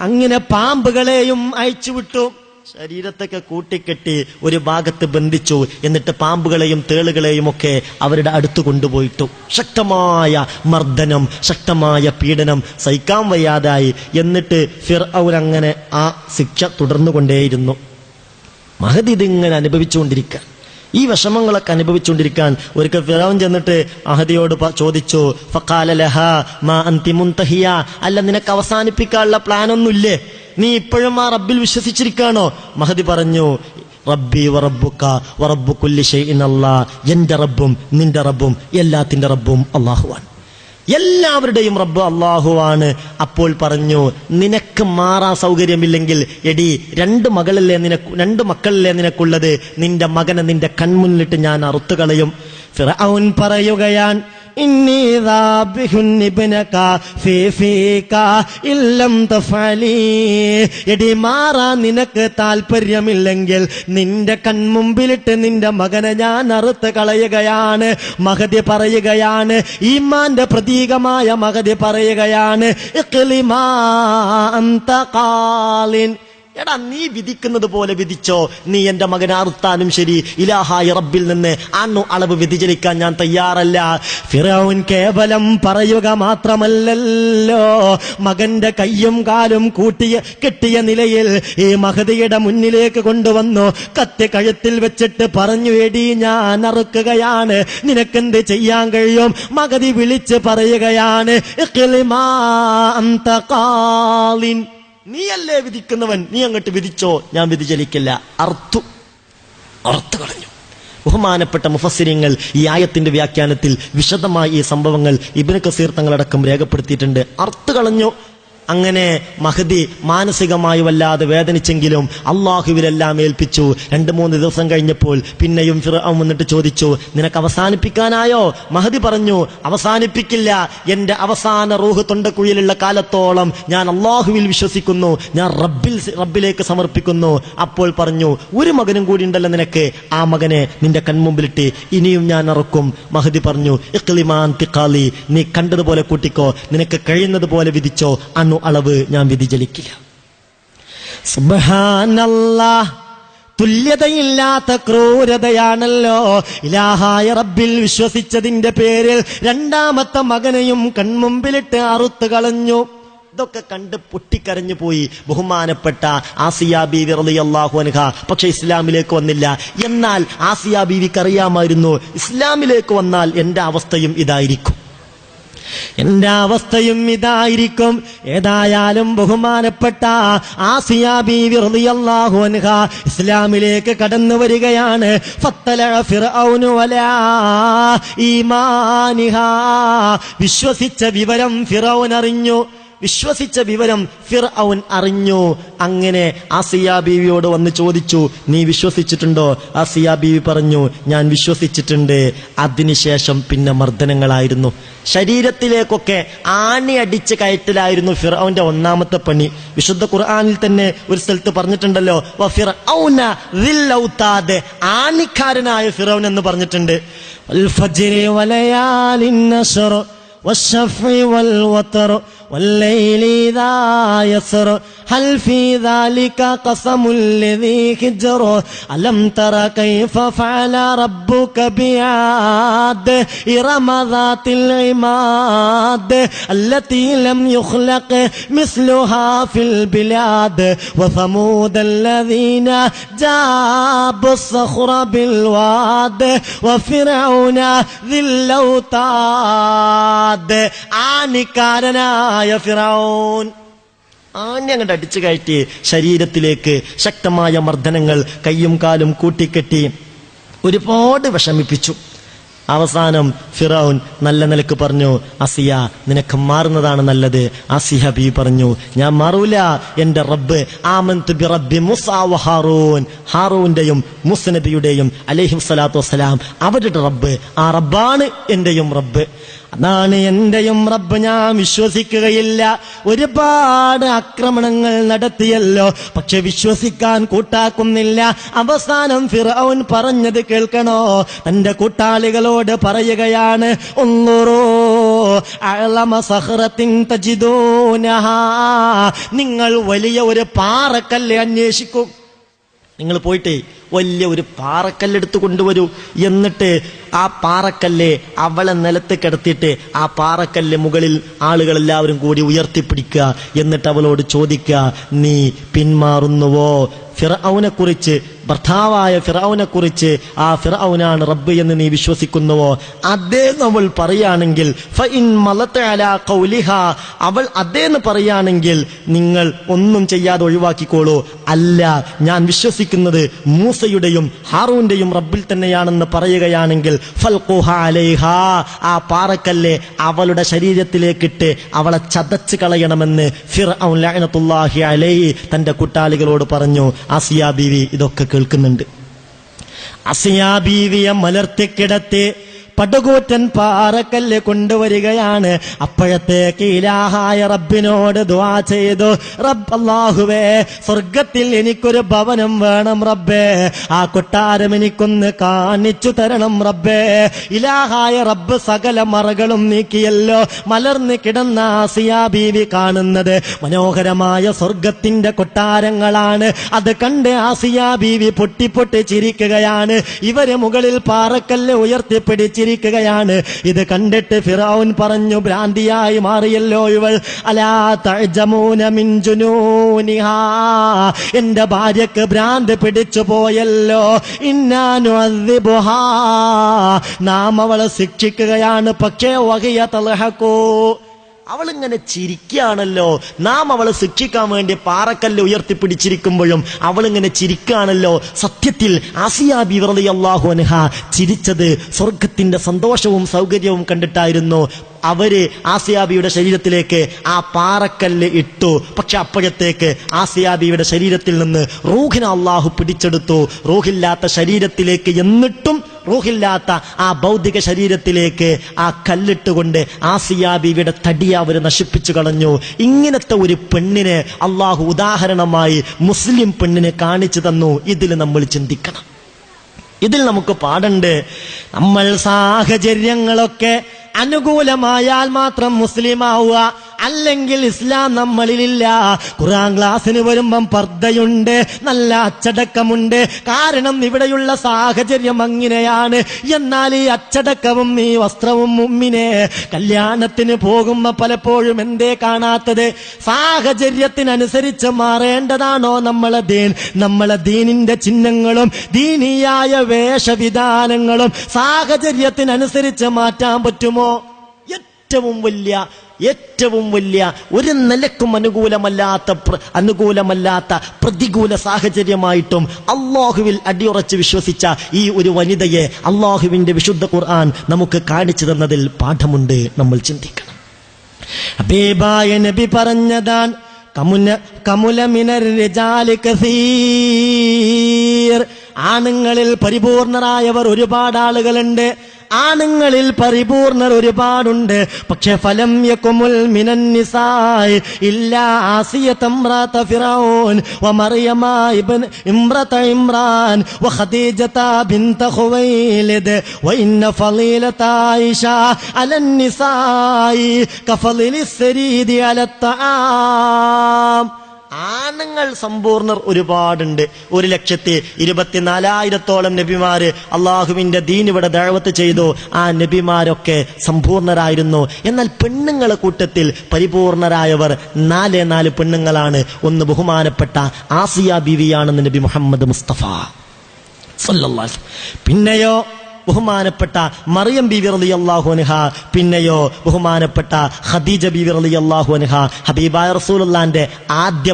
അങ്ങനെ പാമ്പുകളെയും അയച്ചുവിട്ടു. ശരീരത്തൊക്കെ കൂട്ടിക്കെട്ടി ഒരു ഭാഗത്ത് ബന്ധിച്ചു. എന്നിട്ട് പാമ്പുകളെയും തേളുകളെയും ഒക്കെ അവരുടെ അടുത്ത് കൊണ്ടുപോയിട്ടു. ശക്തമായ മർദ്ദനം, ശക്തമായ പീഡനം സഹിക്കാൻ വയ്യാതായി. എന്നിട്ട് ഫിർഔൻ അങ്ങനെ ആ ശിക്ഷ തുടർന്നുകൊണ്ടേയിരുന്നു. മഹദി ഇതിങ്ങനെ അനുഭവിച്ചുകൊണ്ടിരിക്കുക. ഈ വിഷമങ്ങളൊക്കെ അനുഭവിച്ചുകൊണ്ടിരിക്കാൻ ഒരിക്കൽ ഫിറഔൻ ചെന്നിട്ട് മഹദിയോട് ചോദിച്ചു, ഫഖാല ലഹാ മാ അൻതി മുൻതഹിയ, അല്ല നിനക്ക് അവസാനിപ്പിക്കാനുള്ള പ്ലാനൊന്നുമില്ലേ? നീ ഇപ്പോഴും ആ റബ്ബിൽ വിശ്വസിച്ചിരിക്കാണോ? മഹദി പറഞ്ഞു, റബ്ബി വറബ്ബുക വറബ്ബു കുല്ലി ഷൈഇൻ അല്ലാഹ്, എന്റെ റബ്ബും നിന്റെ റബ്ബും എല്ലാത്തിന്റെ റബ്ബും അല്ലാഹുവാണ്. എല്ലാവരുടെയും റബ്ബ് അല്ലാഹുവാണ്. അപ്പോൾ പറഞ്ഞു, നിനക്ക് മാറാ സൗകര്യമില്ലെങ്കിൽ എടി രണ്ട് മക്കളല്ലേ നിനക്കുള്ളത്, നിന്റെ മകനെ നിന്റെ കൺമുന്നിലിട്ട് ഞാൻ അറുത്തുകളയും. ഫിർഔൻ പറയുകയാണ്, ഇന്നി ദാബിഹുൻ ഇബ്നക ഫീക ഇല്ലം തഫഅലി. എടി മാറാ നിനക്ക് താല്പര്യമില്ലെങ്കിൽ നിന്റെ കൺമുമ്പിലിട്ട് നിന്റെ മകനെ ഞാൻ അറുത്ത് കളയുകയാണ്. മഹദി പറയുകയാണ്, ഈമാന്റെ പ്രതീകമായ മഹദി പറയുകയാണ്, ഇഖ്ലിമാ അൻത ഖാലിൻ, എടാ നീ വിധിക്കുന്നത് പോലെ വിധിച്ചോ. നീ എന്റെ മകനെ അറുത്താലും ശരി, ഇലാഹായ റബ്ബിൽ നിന്ന് അളവ് വ്യതിചലിക്കാൻ ഞാൻ തയ്യാറല്ല. ഫിറഔൻ കേവലം പറയുക മാത്രമല്ലല്ലോ, മകന്റെ കയ്യും കാലും കെട്ടിയ നിലയിൽ ഈ മഹദിയുടെ മുന്നിലേക്ക് കൊണ്ടുവന്നു. കത്തി കഴുത്തിൽ വെച്ചിട്ട് പറഞ്ഞു, എടി ഞാൻ അറുക്കുകയാണ്, നിനക്കെന്ത് ചെയ്യാൻ കഴിയും? മഹദി വിളിച്ച് പറയുകയാണ്, ഇഖ്ലിമാ അൻത ഖാലിൻ, നീയല്ലേ വിധിക്കുന്നവൻ, നീ അങ്ങോട്ട് വിധിച്ചോ, ഞാൻ വ്യതിചലിക്കില്ല. അറുത്തു കളഞ്ഞു. ബഹുമാനപ്പെട്ട മുഫസ്സിരിങ്ങൾ ഈ ആയത്തിന്റെ വ്യാഖ്യാനത്തിൽ വിശദമായി ഈ സംഭവങ്ങൾ ഇബ്നു കസീർ തങ്ങളടക്കം രേഖപ്പെടുത്തിയിട്ടുണ്ട്. അറുത്തു കളഞ്ഞു. അങ്ങനെ മഹദി മാനസികമായി വല്ലാതെ വേദനിച്ചെങ്കിലും അള്ളാഹുവിലെല്ലാം ഏൽപ്പിച്ചു. 2-3 ദിവസം കഴിഞ്ഞപ്പോൾ പിന്നെയും ഫിർഔൻ വന്നിട്ട് ചോദിച്ചു, നിനക്ക് അവസാനിപ്പിക്കാനായോ? മഹദി പറഞ്ഞു, അവസാനിപ്പിക്കില്ല. എന്റെ അവസാന റൂഹ് തൊണ്ടക്കുഴിയിലുള്ള കാലത്തോളം ഞാൻ അള്ളാഹുവിൽ വിശ്വസിക്കുന്നു, ഞാൻ റബ്ബിലേക്ക് സമർപ്പിക്കുന്നു. അപ്പോൾ പറഞ്ഞു, ഒരു മകനും കൂടി ഉണ്ടല്ലോ നിനക്ക്, ആ മകനെ നിന്റെ കൺമുമ്പിലിട്ട് ഇനിയും ഞാൻ അറക്കും. മഹദി പറഞ്ഞു, ഇഖ്ലിമാൻ തിഖാലി, നീ കണ്ടതുപോലെ കൂട്ടിക്കോ, നിനക്ക് കഴിയുന്നത് പോലെ വിധിച്ചോ, അളവ് ഞാൻ വ്യതിചലിക്കില്ല. സുബ്ഹാനല്ലാഹ്, തുല്യതയില്ലാത്ത ക്രൂരതയാണല്ലോ ഇലാഹായ റബ്ബിൽ വിശ്വസിച്ചതിന്റെ പേരിൽ രണ്ടാമത്തെ മകനെയും കൺമുമ്പിലിട്ട് അറുത്തു കളഞ്ഞു. ഇതൊക്കെ കണ്ട് പൊട്ടിക്കരഞ്ഞു പോയി ബഹുമാനപ്പെട്ട ആസിയ ബീവി റളിയല്ലാഹു അൻഹ. പക്ഷെ ഇസ്ലാമിലേക്ക് വന്നില്ല. എന്നാൽ ആസിയ ബീവിക്ക് അറിയാമായിരുന്നു, ഇസ്ലാമിലേക്ക് വന്നാൽ എന്റെ അവസ്ഥയും ഇതായിരിക്കും. ഏതായാലും ബഹുമാനപ്പെട്ട ആസിയ ബീവി റളിയല്ലാഹു അൻഹ ഇസ്ലാമിലേക്ക് കടന്നു വരികയാണ്. ഫത്തല ഫിർഔനു അലാ ഈമാനിഹാ, വിശ്വസിച്ച വിവരം ഫിർഔൻ അറിഞ്ഞു. അങ്ങനെ ആസിയ ബീവിയോട് വന്ന് ചോദിച്ചു, നീ വിശ്വസിച്ചിട്ടുണ്ടോ? ആസിയ ബീവി പറഞ്ഞു, ഞാൻ വിശ്വസിച്ചിട്ടുണ്ട്. അതിനുശേഷം പിന്നെ മർദ്ദനങ്ങളായിരുന്നു. ശരീരത്തിലേക്കൊക്കെ ആണി അടിച്ച് കയറ്റലായിരുന്നു ഫിർഔന്റെ ഒന്നാമത്തെ പണി. വിശുദ്ധ ഖുർആനിൽ തന്നെ ഒരു സ്ഥലത്ത് പറഞ്ഞിട്ടുണ്ടല്ലോ, വഫിർഔന ദിൽ ഔതാദ്, ആണിക്കാരനായ ഫിർഔൻ എന്ന് പറഞ്ഞിട്ടുണ്ട്. വൽ ഫജ്രി വലയാലിൻ നശ്ർ والشفع والوتر والليل إذا يسر هل في ذلك قسم لذي حجر ألم تر كيف فعل ربك بعاد إرم ذات العماد التي لم يخلق مثلها في البلاد وثمود الذين جابوا الصخر بالواد وفرعون ذي الأوتاد. ആണിക്കാരനായ ഫിറഔൻ ആണി അങ്ങോട്ട് അടിച്ചു കയറ്റി ശരീരത്തിലേക്ക് ശക്തമായ മർദ്ദനങ്ങൾ, കയ്യും കാലും കൂട്ടിക്കെട്ടി ഒരുപാട് വിഷമിപ്പിച്ചു. അവസാനം ഫിറഔൻ നല്ല നിലക്ക് പറഞ്ഞു, ആസിയ നിനക്ക് മാറുന്നതാണ് നല്ലത്. ആസിയ ബി പറഞ്ഞു, ഞാൻ മാറൂല, എന്റെ റബ്ബ് ആമന്തു ബി റബ്ബി മൂസാ വ ഹാറൂൻ, ഹാറൂന്റെയും മൂസ നബിയുടെയും അലൈഹി സ്വലാത്തു വസ്സലാം അവരുടെ റബ്ബ്, ആ റബ്ബാണ് എന്റെയും റബ്ബ്, അതാണ് എന്റെയും റബ്ബ്, ഞാൻ വിശ്വസിക്കുകയില്ല. ഒരുപാട് ആക്രമണങ്ങൾ നടത്തിയല്ലോ, പക്ഷെ വിശ്വസിക്കാൻ കൂട്ടാക്കുന്നില്ല. അവസാനം ഫിറഔൻ പറഞ്ഞത് കേൾക്കണോ? തന്റെ കൂട്ടാളികളോട് പറയുകയാണ്, ഉൻദുറൂ അഅ്ലമ സഖറത്തിൻ തജിദൂനഹാ, നിങ്ങൾ വലിയ ഒരു പാറക്കല്ല് അന്വേഷിക്കും. നിങ്ങൾ പോയിട്ട് വലിയ ഒരു പാറക്കല്ലെടുത്ത് കൊണ്ടുവരൂ. എന്നിട്ട് ആ പാറക്കല്ല് അവളെ നിലത്ത് കിടത്തിയിട്ട് ആ പാറക്കല്ല് മുകളിൽ ആളുകളെല്ലാവരും കൂടി ഉയർത്തിപ്പിടിക്കുക. എന്നിട്ട് അവളോട് ചോദിക്കുക, നീ പിന്മാറുന്നുവോ? ഫിർഔനെ കുറിച്ച്, ഭർത്താവായ ഫിർഔനെ കുറിച്ച്, ആ ഫിർഔനാണ് റബ്ബ് എന്ന് നീ വിശ്വസിക്കുന്നുവോ? അതേ നമ്മൾ പറയുകയാണെങ്കിൽ ഫഇൻ മലത അലാ ഖൗലിഹാ, അവൾ അതേന്ന് പറയുകയാണെങ്കിൽ നിങ്ങൾ ഒന്നും ചെയ്യാതെ ഒഴിവാക്കിക്കോളൂ. അല്ല, ഞാൻ വിശ്വസിക്കുന്നത് മൂസയുടെയും ഹാറൂന്റെയും റബ്ബിൽ തന്നെയാണെന്ന് പറയുകയാണെങ്കിൽ ഫൽഖുഹാ അലൈഹാ, ആ പാറക്കല്ല് അവളുടെ ശരീരത്തിലേക്കിട്ട് അവളെ ചതച്ച് കളയണമെന്ന് ഫിർഔൻ ലഅനത്തുല്ലാഹി അലൈഹി തന്റെ കൂട്ടാളികളോട് പറഞ്ഞു. ആസിയ ബീവി ഇതൊക്കെ കേൾക്കുന്നുണ്ട്. ആസിയ ബീവിയെ മലർത്തിക്കിടത്തി പടുകൂറ്റൻ പാറക്കല്ല് കൊണ്ടുവരികയാണ്. അപ്പോഴത്തേക്ക് ഇലാഹായ റബ്ബിനോട് ദുആ ചെയ്തു, റബ്ബ് അല്ലാഹുവേ, സ്വർഗത്തിൽ എനിക്കൊരു ഭവനം വേണം റബ്ബേ, ആ കൊട്ടാരം എനിക്കൊന്ന് കാണിച്ചു തരണം റബ്ബേ. ഇലാഹായ റബ്ബ് സകല മറകളും നീക്കിയല്ലോ. മലർന്ന് കിടന്ന ആസിയ ബീവി കാണുന്നത് മനോഹരമായ സ്വർഗത്തിന്റെ കൊട്ടാരങ്ങളാണ്. അത് കണ്ട് ആസിയ ബീവി പൊട്ടി പൊട്ടി ചിരിക്കുകയാണ്. ഇവര് മുകളിൽ പാറക്കല്ല് ഉയർത്തിപ്പിടിച്ച് ാണ്. ഇത് കണ്ടിട്ട് ഫിറഔൻ പറഞ്ഞു, ഭ്രാന്തിയായി മാറിയല്ലോ ഇവൾ. അലാ തഅജമൂന മിൻ ജുനൂനിഹാ, എന്റെ ഭാര്യക്ക് ഭ്രാന്ത് പിടിച്ചു പോയല്ലോ. ഇന്നാ നുഅദ്ദിബുഹാ, നാം അവളെ ശിക്ഷിക്കുകയാണ്. പക്ഷേ വഹിയ തൽഹഖൂ, അവളിങ്ങനെ ചിരിക്കുകയാണല്ലോ. നാം അവളെ ശിക്ഷിക്കാൻ വേണ്ടി പാറക്കല്ല് ഉയർത്തിപ്പിടിച്ചിരിക്കുമ്പോഴും അവളിങ്ങനെ ചിരിക്കുകയാണല്ലോ. സത്യത്തിൽ ആസിയ ബീവി റളിയല്ലാഹു അൻഹാ ചിരിച്ചത് സ്വർഗത്തിന്റെ സന്തോഷവും സൗകര്യവും കണ്ടിട്ടായിരുന്നു. അവര് ആസിയ ബീവിയുടെ ശരീരത്തിലേക്ക് ആ പാറക്കല്ല് ഇട്ടു. പക്ഷെ അപ്പോഴത്തേക്ക് ആസിയ ബീവിയുടെ ശരീരത്തിൽ നിന്ന് റൂഹിനെ അള്ളാഹു പിടിച്ചെടുത്തു. റൂഹില്ലാത്ത ശരീരത്തിലേക്ക്, എന്നിട്ടും റൂഹില്ലാത്ത ആ ഭൗതിക ശരീരത്തിലേക്ക് ആ കല്ലിട്ടുകൊണ്ട് ആസിയ ബീവിയുടെ തടി അവർ നശിപ്പിച്ചു കളഞ്ഞു. ഇങ്ങനത്തെ ഒരു പെണ്ണിനെ അള്ളാഹു ഉദാഹരണമായി മുസ്ലിം പെണ്ണിനെ കാണിച്ചു തന്നു. ഇതിൽ നമ്മൾ ചിന്തിക്കണം, ഇതിൽ നമുക്ക് പാടുണ്ട്. നമ്മൾ സാഹചര്യങ്ങളൊക്കെ അനുകൂലമായാൽ മാത്രം മുസ്ലിമാവുക, അല്ലെങ്കിൽ ഇസ്ലാം നമ്മളിലില്ല. ഖുർആൻ ക്ലാസ്സിന് വരുമ്പം പർദ്ദയുണ്ട്, നല്ല അച്ചടക്കമുണ്ട്. കാരണം ഇവിടെയുള്ള സാഹചര്യം അങ്ങനെയാണ്. എന്നാൽ ഈ അച്ചടക്കവും ഈ വസ്ത്രവും മുമ്മിനെ കല്യാണത്തിന് പോകുമ്പോ പലപ്പോഴും എന്തേ കാണാത്തത്? സാഹചര്യത്തിനനുസരിച്ച് മാറേണ്ടതാണോ നമ്മളെ ദീൻ? നമ്മളെ ദീനിന്റെ ചിഹ്നങ്ങളും ദീനിയായ വേഷവിധാനങ്ങളും സാഹചര്യത്തിനനുസരിച്ച് മാറ്റാൻ പറ്റുമോ? ഏറ്റവും വലിയ ഒരു നിലക്കും അനുകൂലമല്ലാത്ത പ്രതികൂല സാഹചര്യമായിട്ടും അള്ളാഹുവിൽ അടിയുറച്ച് വിശ്വസിച്ച ഈ ഒരു വനിതയെ അള്ളാഹുവിന്റെ വിശുദ്ധ ഖുർആൻ നമുക്ക് കാണിച്ചു തന്നതിൽ പാഠമുണ്ട്. നമ്മൾ ചിന്തിക്കണം. ഹബീബായ നബി പറഞ്ഞതാണ്, കമുല മിനർ റിജാലി കസീർ, ആണുങ്ങളിൽ പരിപൂർണരായവർ ഒരുപാട് ആളുകളുണ്ട്, ആണുങ്ങളിൽ പരിപൂർണർ ഒരുപാടുണ്ട്. പക്ഷെ ഫലം യകുമുൽ മിനൻ നിസാഇ ഇല്ലാ ആസിയത ഇംറത ഫിറഔൻ വ മറിയമ ഇംറത ഇമ്രാൻ വ ഖദീജത ബിൻത ഖുവൈലിദ് വ ഇന്ന ഫളീലത ആയിഷ അലൻ നിസാഇ കഫളിലിസ് സരീദി അലത് തആം. ആണുങ്ങൾ സമ്പൂർണർ ഒരുപാടുണ്ട്. 1,24,000 നബിമാര് അള്ളാഹുവിന്റെ ദീൻ ഇവിടെ ദഅവത്ത് ചെയ്തു. ആ നബിമാരൊക്കെ സമ്പൂർണരായിരുന്നു. എന്നാൽ പെണ്ണുങ്ങളെ കൂട്ടത്തിൽ പരിപൂർണരായവർ 4 പെണ്ണുങ്ങളാണ്. ഒന്ന് ബഹുമാനപ്പെട്ട ആസിയ ബീവിയാണെന്ന് നബി മുഹമ്മദ് മുസ്തഫ സല്ലല്ലാഹു അലൈഹി വസല്ലം. പിന്നെയോ ബഹുമാനപ്പെട്ട മറിയം ബീവി റളിയല്ലാഹു അൻഹ, പിന്നെയോ ബഹുമാനപ്പെട്ട ഖദീജ ബീവി റളിയല്ലാഹു അൻഹ, ഹബീബായ റസൂലുള്ളാന്റെ ആദ്യ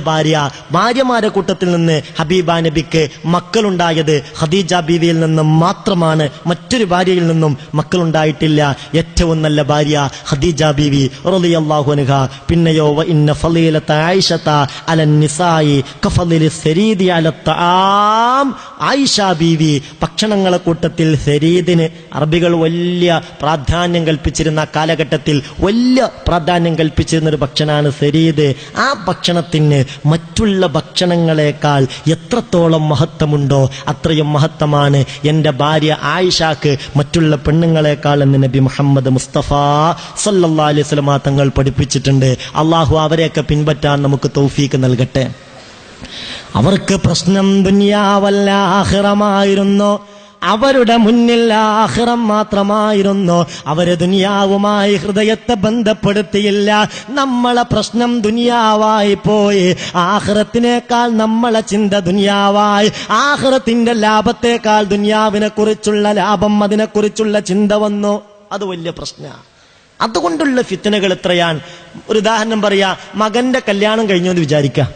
ഭാര്യമാരെ കൂട്ടത്തിൽ നിന്ന് ഹബീബാ നബിക്ക് മക്കളുണ്ടായത് ഖദീജ ബീവിയിൽ നിന്നും മാത്രമാണ്. മറ്റൊരു ഭാര്യയിൽ നിന്നും മക്കളുണ്ടായിട്ടില്ല. ഏറ്റവും നല്ല ഭാര്യ ഖദീജ ബീവി റളിയല്ലാഹു അൻഹ. പിന്നെയോ വ ഇന്ന ഫളീലത ആയിഷത അലൻ നിസായി കഫളിൽ സരീദി അല തആം. ആയിഷ ബീവി ഭക്ഷണങ്ങളെ കൂട്ടത്തിൽ സരീദിന് അറബികൾ വലിയ പ്രാധാന്യം കൽപ്പിച്ചിരുന്ന കാലഘട്ടത്തിൽ വലിയ പ്രാധാന്യം കൽപ്പിച്ചിരുന്ന ഒരു ഭക്ഷണമാണ് സരീദ്. ആ ഭക്ഷണത്തിന് മറ്റുള്ള ഭക്ഷണങ്ങളെക്കാൾ എത്രത്തോളം മഹത്വമുണ്ടോ അത്രയും മഹത്വമാണ് എൻ്റെ ഭാര്യ ആയിഷാക്ക് മറ്റുള്ള പെണ്ണുങ്ങളെക്കാൾ എന്ന് നബി മുഹമ്മദ് മുസ്തഫ സല്ലല്ലാഹു അലൈഹി വസല്ലം തങ്ങൾ പഠിപ്പിച്ചിട്ടുണ്ട്. അള്ളാഹു അവരെയൊക്കെ പിൻപറ്റാൻ നമുക്ക് തൗഫീക്ക് നൽകട്ടെ. അവർക്ക് പ്രശ്നം ദുനിയാവല്ല ആഖിറമായിരുന്നു. അവരുടെ മുന്നിൽ ആഖിറം മാത്രമായിരുന്നു. അവര് ദുനിയാവുമായി ഹൃദയത്തെ ബന്ധപ്പെടുത്തിയില്ല. നമ്മളെ പ്രശ്നം ദുനിയാവായി പോയി. ആഖിറത്തിനേക്കാൾ നമ്മളെ ചിന്ത ദുനിയാവായി. ആഖിറത്തിന്റെ ലാഭത്തെക്കാൾ ദുനിയാവിനെ കുറിച്ചുള്ള ലാഭം, അതിനെക്കുറിച്ചുള്ള ചിന്ത വന്നു. അത് വലിയ പ്രശ്നമാണ്. അതുകൊണ്ടുള്ള ഫിത്നകൾ എത്രയാണ്. ഒരു ഉദാഹരണം പറയാ, മകന്റെ കല്യാണം കഴിഞ്ഞു എന്ന് വിചാരിക്കാം.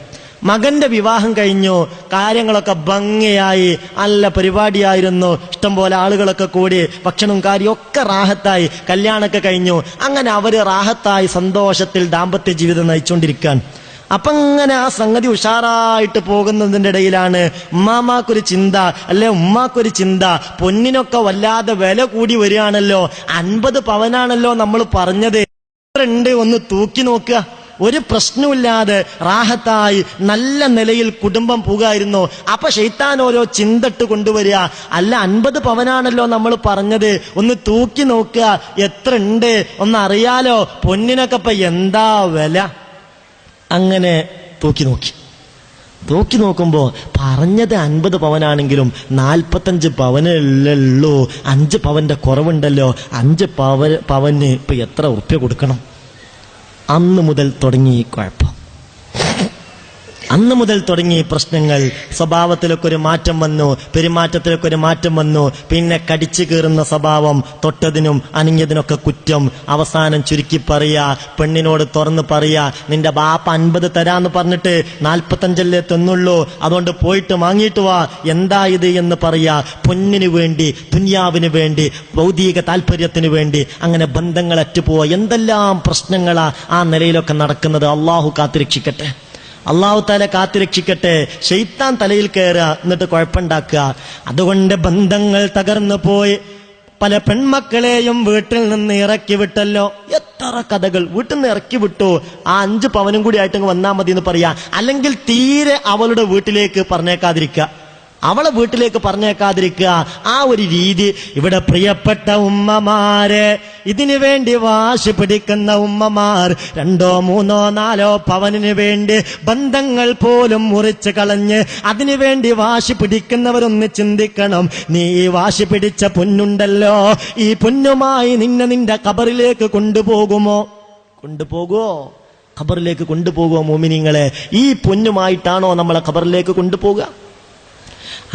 മകന്റെ വിവാഹം കഴിഞ്ഞു, കാര്യങ്ങളൊക്കെ ഭംഗിയായി, നല്ല പരിപാടിയായിരുന്നു, ഇഷ്ടംപോലെ ആളുകളൊക്കെ കൂടി, ഭക്ഷണവും കാര്യമൊക്കെ റാഹത്തായി, കല്യാണമൊക്കെ കഴിഞ്ഞു. അങ്ങനെ അവര് റാഹത്തായി സന്തോഷത്തിൽ ദാമ്പത്യ ജീവിതം നയിച്ചുകൊണ്ടിരിക്കാൻ. അപ്പൊ അങ്ങനെ ആ സംഗതി ഉഷാറായിട്ട് പോകുന്നതിന്റെ ഇടയിലാണ് ഉമ്മാമാക്കൊരു ചിന്ത, അല്ലെ ഉമ്മാക്കൊരു ചിന്ത, പൊന്നിനൊക്കെ വല്ലാതെ വില കൂടി വരികയാണല്ലോ, 50 പവനാണല്ലോ നമ്മൾ പറഞ്ഞത്, ഉണ്ട് ഒന്ന് തൂക്കി നോക്കുക. ഒരു പ്രശ്നമില്ലാതെ റാഹത്തായി നല്ല നിലയിൽ കുടുംബം പോകുമായിരുന്നു. അപ്പൊ ശൈത്താൻ ഓരോ ചിന്തട്ട് കൊണ്ടുവരിക, അല്ല 50 പവനാണല്ലോ നമ്മൾ പറഞ്ഞത്, ഒന്ന് തൂക്കി നോക്കുക, എത്ര ഉണ്ട് ഒന്ന് അറിയാലോ, പൊന്നിനൊക്കെ ഇപ്പൊ എന്താ വില. അങ്ങനെ തൂക്കി നോക്കുമ്പോ പറഞ്ഞത് 50 പവനാണെങ്കിലും 45 പവനുള്ളൂ. 5 പവന്റെ കുറവുണ്ടല്ലോ. 5 പവന് ഇപ്പൊ എത്ര ഉറുപ്യ കൊടുക്കണം? അന്ന് മുതൽ തുടങ്ങി കുഴപ്പം. അന്ന് മുതൽ തുടങ്ങി പ്രശ്നങ്ങൾ. സ്വഭാവത്തിലൊക്കെ ഒരു മാറ്റം വന്നു, പെരുമാറ്റത്തിലൊക്കെ ഒരു മാറ്റം വന്നു. പിന്നെ കടിച്ചു കീറുന്ന സ്വഭാവം, തൊട്ടതിനും അണിഞ്ഞതിനൊക്കെ കുറ്റം. അവസാനം ചുരുക്കി പറയാ, പെണ്ണിനോട് തുറന്ന് പറയാ, നിന്റെ ബാപ്പ 50 തരാന്ന് പറഞ്ഞിട്ട് 45 തന്നുള്ളൂ, അതുകൊണ്ട് പോയിട്ട് വാങ്ങിയിട്ട് വാ, എന്താ ഇത് എന്ന് പറയാ. പൊന്നിന് വേണ്ടി, ദുനിയാവിന് വേണ്ടി, ഭൗതിക താല്പര്യത്തിന് വേണ്ടി അങ്ങനെ ബന്ധങ്ങൾ അറ്റുപോവാ. എന്തെല്ലാം പ്രശ്നങ്ങളാ ആ നിലയിലൊക്കെ നടക്കുന്നത്. അള്ളാഹു കാത്തുരക്ഷിക്കട്ടെ, അള്ളാഹു താല കാത്തുരക്ഷിക്കട്ടെ. ശൈത്താൻ തലയിൽ കയറുക, എന്നിട്ട് കുഴപ്പമുണ്ടാക്കുക. അതുകൊണ്ട് ബന്ധങ്ങൾ തകർന്നു പോയി. പല പെൺമക്കളെയും വീട്ടിൽ നിന്ന് ഇറക്കി വിട്ടല്ലോ. എത്ര കഥകൾ. വീട്ടിൽ നിന്ന് ഇറക്കി വിട്ടു, ആ 5 പവനും കൂടി ആയിട്ട് വന്നാൽ മതി എന്ന് പറയാ. അല്ലെങ്കിൽ തീരെ അവളുടെ വീട്ടിലേക്ക് പറഞ്ഞേക്കാതിരിക്കുക, അവളെ വീട്ടിലേക്ക് പറഞ്ഞേക്കാതിരിക്കുക. ആ ഒരു രീതി. ഇവിടെ പ്രിയപ്പെട്ട ഉമ്മമാരെ, ഇതിനു വേണ്ടി വാശി പിടിക്കുന്ന ഉമ്മമാർ 2, 3, 4 പവനിന് വേണ്ടി ബന്ധങ്ങൾ പോലും മുറിച്ച് കളഞ്ഞ് അതിനു വേണ്ടി വാശി പിടിക്കുന്നവരൊന്ന് ചിന്തിക്കണം. നീ ഈ വാശി പിടിച്ച പൊന്നുണ്ടല്ലോ, ഈ പൊന്നുമായി നിന്റെ ഖബറിലേക്ക് കൊണ്ടുപോകുമോ? ഖബറിലേക്ക് കൊണ്ടുപോകുമോ മോമിനീങ്ങളെ? ഈ പൊന്നുമായിട്ടാണോ നമ്മളെ ഖബറിലേക്ക് കൊണ്ടുപോകുക?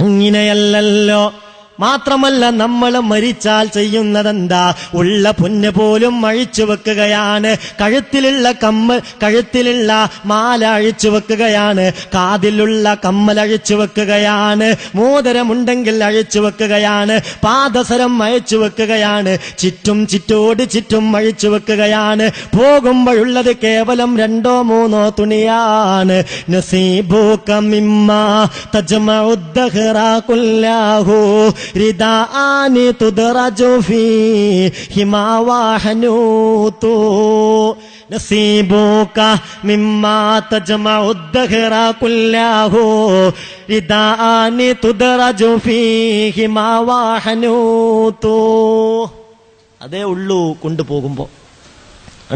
അങ്ങനെയല്ലല്ലോ. മാത്രമല്ല, നമ്മൾ മരിച്ചാൽ ചെയ്യുന്നതെന്താ? ഉള്ള പൊന്ന് പോലും അഴിച്ചു വെക്കുകയാണ്. കഴുത്തിലുള്ള മാല അഴിച്ചു വെക്കുകയാണ്. കാതിലുള്ള കമ്മൽ അഴിച്ചു വെക്കുകയാണ്. മോതിരമുണ്ടെങ്കിൽ അഴിച്ചു വെക്കുകയാണ്. പാദസരം അഴിച്ചു വെക്കുകയാണ്. ചുറ്റോട് ചുറ്റും അഴിച്ചു വെക്കുകയാണ്. പോകുമ്പോഴുള്ളത് കേവലം 2, 3 തുണിയാണ്. നസീബുക മിമ്മാ തജ്മഉദ്ദഹ്റ കുല്ലഹു റിദാനി തുദറജു ഫീഹിമാ വഹനൂതു. നസീബുക മിമ്മാ തജ്മഉദ്ദഹ്റ കുല്ലഹു റിദാനി തുദറജു ഫീഹിമാ വഹനൂതു. അതേ ഉള്ളൂ. കൊണ്ടുപോകുമ്പോ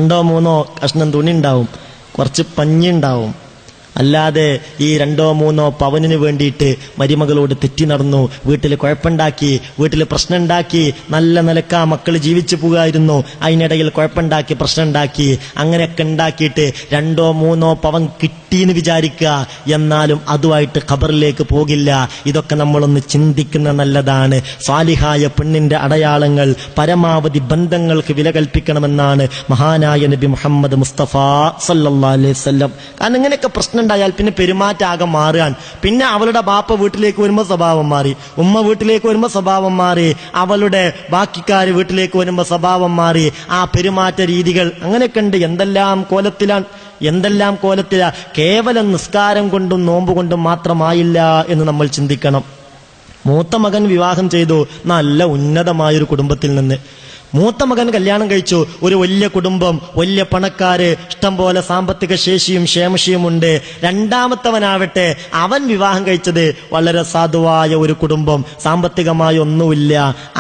2, 3 കഷ്ണം തുണി ഉണ്ടാവും, കുറച്ച് പഞ്ഞി ഉണ്ടാവും. അല്ലാതെ ഈ 2, 3 പവനിന് വേണ്ടിയിട്ട് മരുമകളോട് തെറ്റി നടന്നു, വീട്ടിൽ കുഴപ്പമുണ്ടാക്കി, വീട്ടിൽ പ്രശ്നം ഉണ്ടാക്കി. നല്ല നിലക്കാ മക്കൾ ജീവിച്ചു പോകുമായിരുന്നു, അതിനിടയിൽ കുഴപ്പമുണ്ടാക്കി, പ്രശ്നം ഉണ്ടാക്കി. അങ്ങനെയൊക്കെ ഉണ്ടാക്കിയിട്ട് 2, 3 പവൻ കിട്ടി കിട്ടിയെന്ന് വിചാരിക്കുക, എന്നാലും അതുമായിട്ട് ഖബറിലേക്ക് പോകില്ല. ഇതൊക്കെ നമ്മളൊന്ന് ചിന്തിക്കുന്ന നല്ലതാണ്. സ്വാലിഹായ പെണ്ണിന്റെ അടയാളങ്ങൾ, പരമാവധി ബന്ധങ്ങൾക്ക് വില കൽപ്പിക്കണമെന്നാണ് മഹാനായ നബി മുഹമ്മദ് മുസ്തഫ സല്ലല്ലാഹു അലൈഹി വസല്ലം. കാരണം ഇങ്ങനെയൊക്കെ പ്രശ്നം ഉണ്ടായാൽ പിന്നെ പെരുമാറ്റാകെ മാറുകയാൻ. പിന്നെ അവളുടെ ബാപ്പ വീട്ടിലേക്ക് വരുമ്പോൾ സ്വഭാവം മാറി, ഉമ്മ വീട്ടിലേക്ക് വരുമ്പോൾ സ്വഭാവം മാറി, അവളുടെ ബാക്കിക്കാര് വീട്ടിലേക്ക് വരുമ്പോൾ സ്വഭാവം മാറി, ആ പെരുമാറ്റ രീതികൾ അങ്ങനെയൊക്കെ ഉണ്ട്. എന്തെല്ലാം കോലത്തിലാ. കേവലം നിസ്കാരം കൊണ്ടും നോമ്പ് കൊണ്ടും മാത്രമായില്ല എന്ന് നമ്മൾ ചിന്തിക്കണം. മൂത്ത മകൻ വിവാഹം ചെയ്തു നല്ല ഉന്നതമായൊരു കുടുംബത്തിൽ നിന്ന്. മൂത്ത മകൻ കല്യാണം കഴിച്ചു, ഒരു വലിയ കുടുംബം, വലിയ പണക്കാര്, ഇഷ്ടം പോലെ സാമ്പത്തിക ശേഷിയും ക്ഷേമശിയും ഉണ്ട്. രണ്ടാമത്തവനാവട്ടെ, അവൻ വിവാഹം കഴിച്ചത് വളരെ സാധുവായ ഒരു കുടുംബം, സാമ്പത്തികമായി ഒന്നുമില്ല.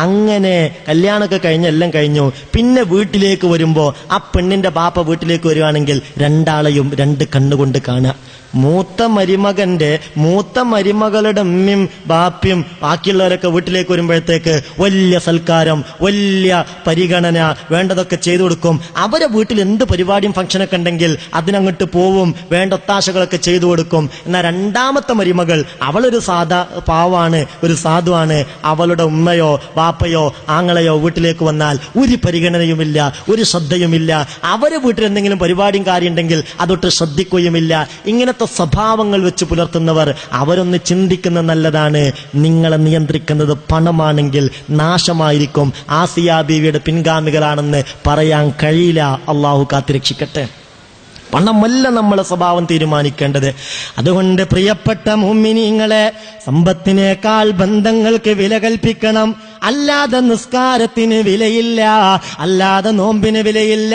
അങ്ങനെ കല്യാണമൊക്കെ എല്ലാം കഴിഞ്ഞു. പിന്നെ വീട്ടിലേക്ക് വരുമ്പോ ആ പെണ്ണിന്റെ ബാപ്പ വീട്ടിലേക്ക് വരുവാണെങ്കിൽ രണ്ടാളെയും രണ്ട് കണ്ണുകൊണ്ട് കാണുക. മൂത്ത മരുമകളുടെ ഉമ്മയും ബാപ്പയും ബാക്കിയുള്ളവരൊക്കെ വീട്ടിലേക്ക് വരുമ്പോഴത്തേക്ക് വലിയ സൽക്കാരം, വലിയ പരിഗണന, വേണ്ടതൊക്കെ ചെയ്തു കൊടുക്കും. അവരെ വീട്ടിൽ എന്ത് പരിപാടിയും ഫംഗ്ഷനൊക്കെ ഉണ്ടെങ്കിൽ അതിനങ്ങോട്ട് പോവും, വേണ്ട ഒത്താശകളൊക്കെ ചെയ്തു കൊടുക്കും. എന്നാൽ രണ്ടാമത്തെ മരുമകൾ അവളൊരു പാവാണ്, ഒരു സാധുവാണ്. അവളുടെ ഉമ്മയോ ബാപ്പയോ ആങ്ങളെയോ വീട്ടിലേക്ക് വന്നാൽ ഒരു പരിഗണനയുമില്ല, ഒരു ശ്രദ്ധയുമില്ല. അവരെ വീട്ടിൽ എന്തെങ്കിലും പരിപാടിയും കാര്യം ഉണ്ടെങ്കിൽ അതൊട്ട് ശ്രദ്ധിക്കുകയുമില്ല. ഇങ്ങനത്തെ സ്വഭാവങ്ങൾ വെച്ച് പുലർത്തുന്നവർ അവരൊന്ന് ചിന്തിക്കുന്ന നല്ലതാണ്. നിങ്ങളെ നിയന്ത്രിക്കുന്നത് പണമാണെങ്കിൽ നാശമായിരിക്കും. ആസിയ ബീവിയുടെ പിൻഗാമികളാണെന്ന് പറയാൻ കഴിയില്ല. അള്ളാഹു കാത്തുരക്ഷിക്കട്ടെ. പണമല്ല നമ്മളെ സ്വഭാവം തീരുമാനിക്കേണ്ടത്. അതുകൊണ്ട് പ്രിയപ്പെട്ട മുഅ്മിനീങ്ങളെ, സമ്പത്തിനേക്കാൾ ബന്ധങ്ങൾക്ക് വില കൽപ്പിക്കണം. അല്ലാതെ നിസ്കാരത്തിന് വിലയില്ല, അല്ലാതെ നോമ്പിന് വിലയില്ല.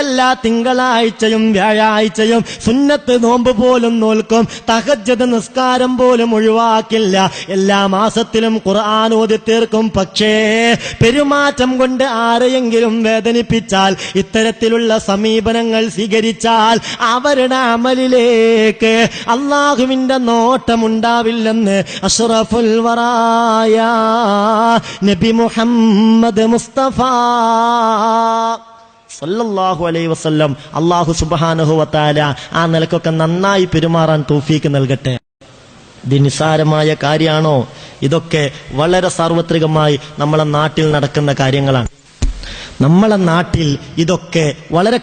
എല്ലാ തിങ്കളാഴ്ചയും വ്യാഴാഴ്ചയും സുന്നത്ത് നോമ്പ് പോലും നോൽക്കും, തഹജ്ജുദ് നിസ്കാരം പോലും ഒഴിവാക്കില്ല. എല്ലാ മാസത്തിലും ഖുർആൻ ഓതി തീർക്കും. പക്ഷേ പെരുമാറ്റം കൊണ്ട് ആരെയെങ്കിലും വേദനിപ്പിച്ചാൽ, ഇത്തരത്തിലുള്ള സമീപനങ്ങൾ സ്വീകരിച്ചാൽ അവരുടെ അമലിലേക്ക് അല്ലാഹുവിന്റെ നോട്ടമുണ്ടാവില്ലെന്ന് അഷ്റഫുൽ വറായ നബി മുഹമ്മദ് മുസ്തഫ സല്ലല്ലാഹു അലൈഹി വസല്ലം. അല്ലാഹു സുബ്ഹാനഹു വ തആല ആ നിലക്കൊക്കെ നന്നായി പെരുമാറാൻ തൗഫീക്ക് നൽകട്ടെ. ഇത് നിസ്സാരമായ കാര്യമാണോ? ഇതൊക്കെ വളരെ സാർവത്രികമായി നമ്മളെ നാട്ടിൽ നടക്കുന്ന കാര്യങ്ങളാണ്. നമ്മളെ നാട്ടിൽ ഇതൊക്കെ വളരെ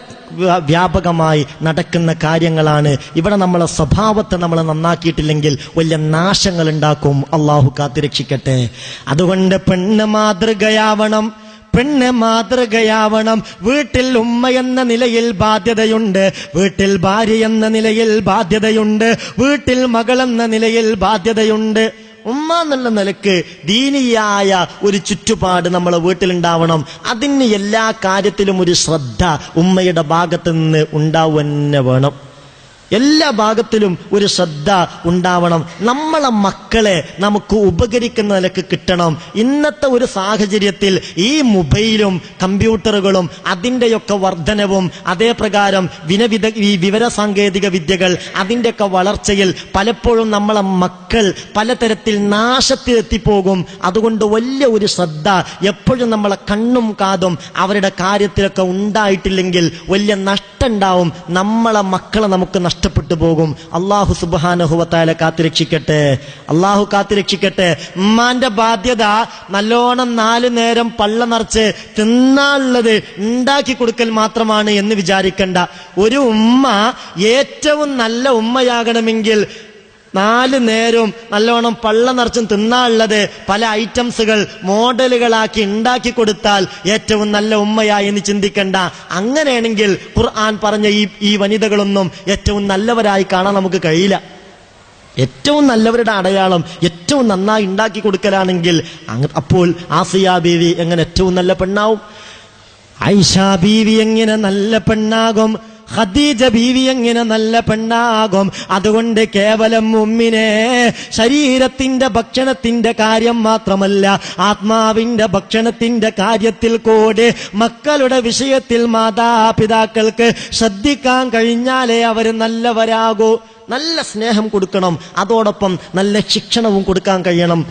വ്യാപകമായി നടക്കുന്ന കാര്യങ്ങളാണ്. ഇവിടെ നമ്മളെ സ്വഭാവത്തെ നമ്മൾ നന്നാക്കിയിട്ടില്ലെങ്കിൽ വലിയ നാശങ്ങൾ ഉണ്ടാക്കും. അള്ളാഹു കാത്തുരക്ഷിക്കട്ടെ. അതുകൊണ്ട് പെണ്ണ് മാതൃകയാവണം. വീട്ടിൽ ഉമ്മ എന്ന നിലയിൽ ബാധ്യതയുണ്ട്, വീട്ടിൽ ഭാര്യ എന്ന നിലയിൽ ബാധ്യതയുണ്ട്, വീട്ടിൽ മകൾ എന്ന നിലയിൽ ബാധ്യതയുണ്ട്. ഉമ്മ എന്നുള്ള നിലക്ക് ദീനിയായ ഒരു ചുറ്റുപാട് നമ്മളെ വീട്ടിലുണ്ടാവണം. അതിന് എല്ലാ കാര്യത്തിലും ഒരു ശ്രദ്ധ ഉമ്മയുടെ ഭാഗത്ത് നിന്ന് ഉണ്ടാവുന്നെ വേണം. എല്ലാ ഭാഗത്തിലും ഒരു ശ്രദ്ധ ഉണ്ടാവണം. നമ്മളെ മക്കളെ നമുക്ക് ഉപകരിക്കുന്ന നിലക്ക് കിട്ടണം. ഇന്നത്തെ ഒരു സാഹചര്യത്തിൽ ഈ മൊബൈലും കമ്പ്യൂട്ടറുകളും അതിൻ്റെയൊക്കെ വർധനവും, അതേ പ്രകാരം ഈ വിവര സാങ്കേതിക വിദ്യകൾ അതിൻ്റെയൊക്കെ വളർച്ചയിൽ പലപ്പോഴും നമ്മളെ മക്കൾ പലതരത്തിൽ നാശത്തിലെത്തിപ്പോകും. അതുകൊണ്ട് വലിയ ഒരു ശ്രദ്ധ എപ്പോഴും നമ്മളെ കണ്ണും കാതും അവരുടെ കാര്യത്തിലൊക്കെ ഉണ്ടായിട്ടില്ലെങ്കിൽ വലിയ നഷ്ടം ഉണ്ടാവും. നമ്മളെ മക്കളെ നമുക്ക് നഷ്ടപ്പെട്ടു പോകും. അള്ളാഹു സുബ്ഹാനഹു വ തആല കാത്തുരക്ഷിക്കട്ടെ. അള്ളാഹു കാത്തുരക്ഷിക്കട്ടെ. ഉമ്മാന്റെ ബാധ്യത നല്ലോണം 4 നേരം പള്ള നിറച്ച് തിന്നാനുള്ളത് ഉണ്ടാക്കി കൊടുക്കൽ മാത്രമാണ് എന്ന് വിചാരിക്കണ്ട. ഒരു ഉമ്മ ഏറ്റവും നല്ല ഉമ്മയാകണമെങ്കിൽ 4 നേരവും നല്ലോണം പള്ള നിറച്ചും തിന്നാനുള്ളത് പല ഐറ്റംസുകൾ മോഡലുകളാക്കി ഉണ്ടാക്കി കൊടുത്താൽ ഏറ്റവും നല്ല ഉമ്മയായി എന്ന് ചിന്തിക്കണ്ട. അങ്ങനെയാണെങ്കിൽ ഖുർആൻ പറഞ്ഞ ഈ വനിതകളൊന്നും ഏറ്റവും നല്ലവരായി കാണാൻ നമുക്ക് കഴിയില്ല. ഏറ്റവും നല്ലവരുടെ അടയാളം ഏറ്റവും നന്നായി ഉണ്ടാക്കി കൊടുക്കലാണെങ്കിൽ അപ്പോൾ ആസിയ ബീവി എങ്ങനെ ഏറ്റവും നല്ല പെണ്ണാവും? ആയിഷ ബീവി എങ്ങനെ നല്ല പെണ്ണാകും? ഖദീജ ബീവി എങ്ങനെ നല്ല പെണ്ണാകും? അതുകൊണ്ട് കേവലം മുമ്മിനെ ശരീരത്തിന്റെ ഭക്ഷണത്തിന്റെ കാര്യം മാത്രമല്ല, ആത്മാവിന്റെ ഭക്ഷണത്തിന്റെ കാര്യത്തിൽ കൂടി മക്കളുടെ വിഷയത്തിൽ മാതാപിതാക്കൾക്ക് ശ്രദ്ധിക്കാൻ കഴിഞ്ഞാലേ അവർ നല്ലവരാകൂ. നല്ല സ്നേഹം കൊടുക്കണം, അതോടൊപ്പം നല്ല ശിക്ഷണവും കൊടുക്കാൻ കഴിയണം.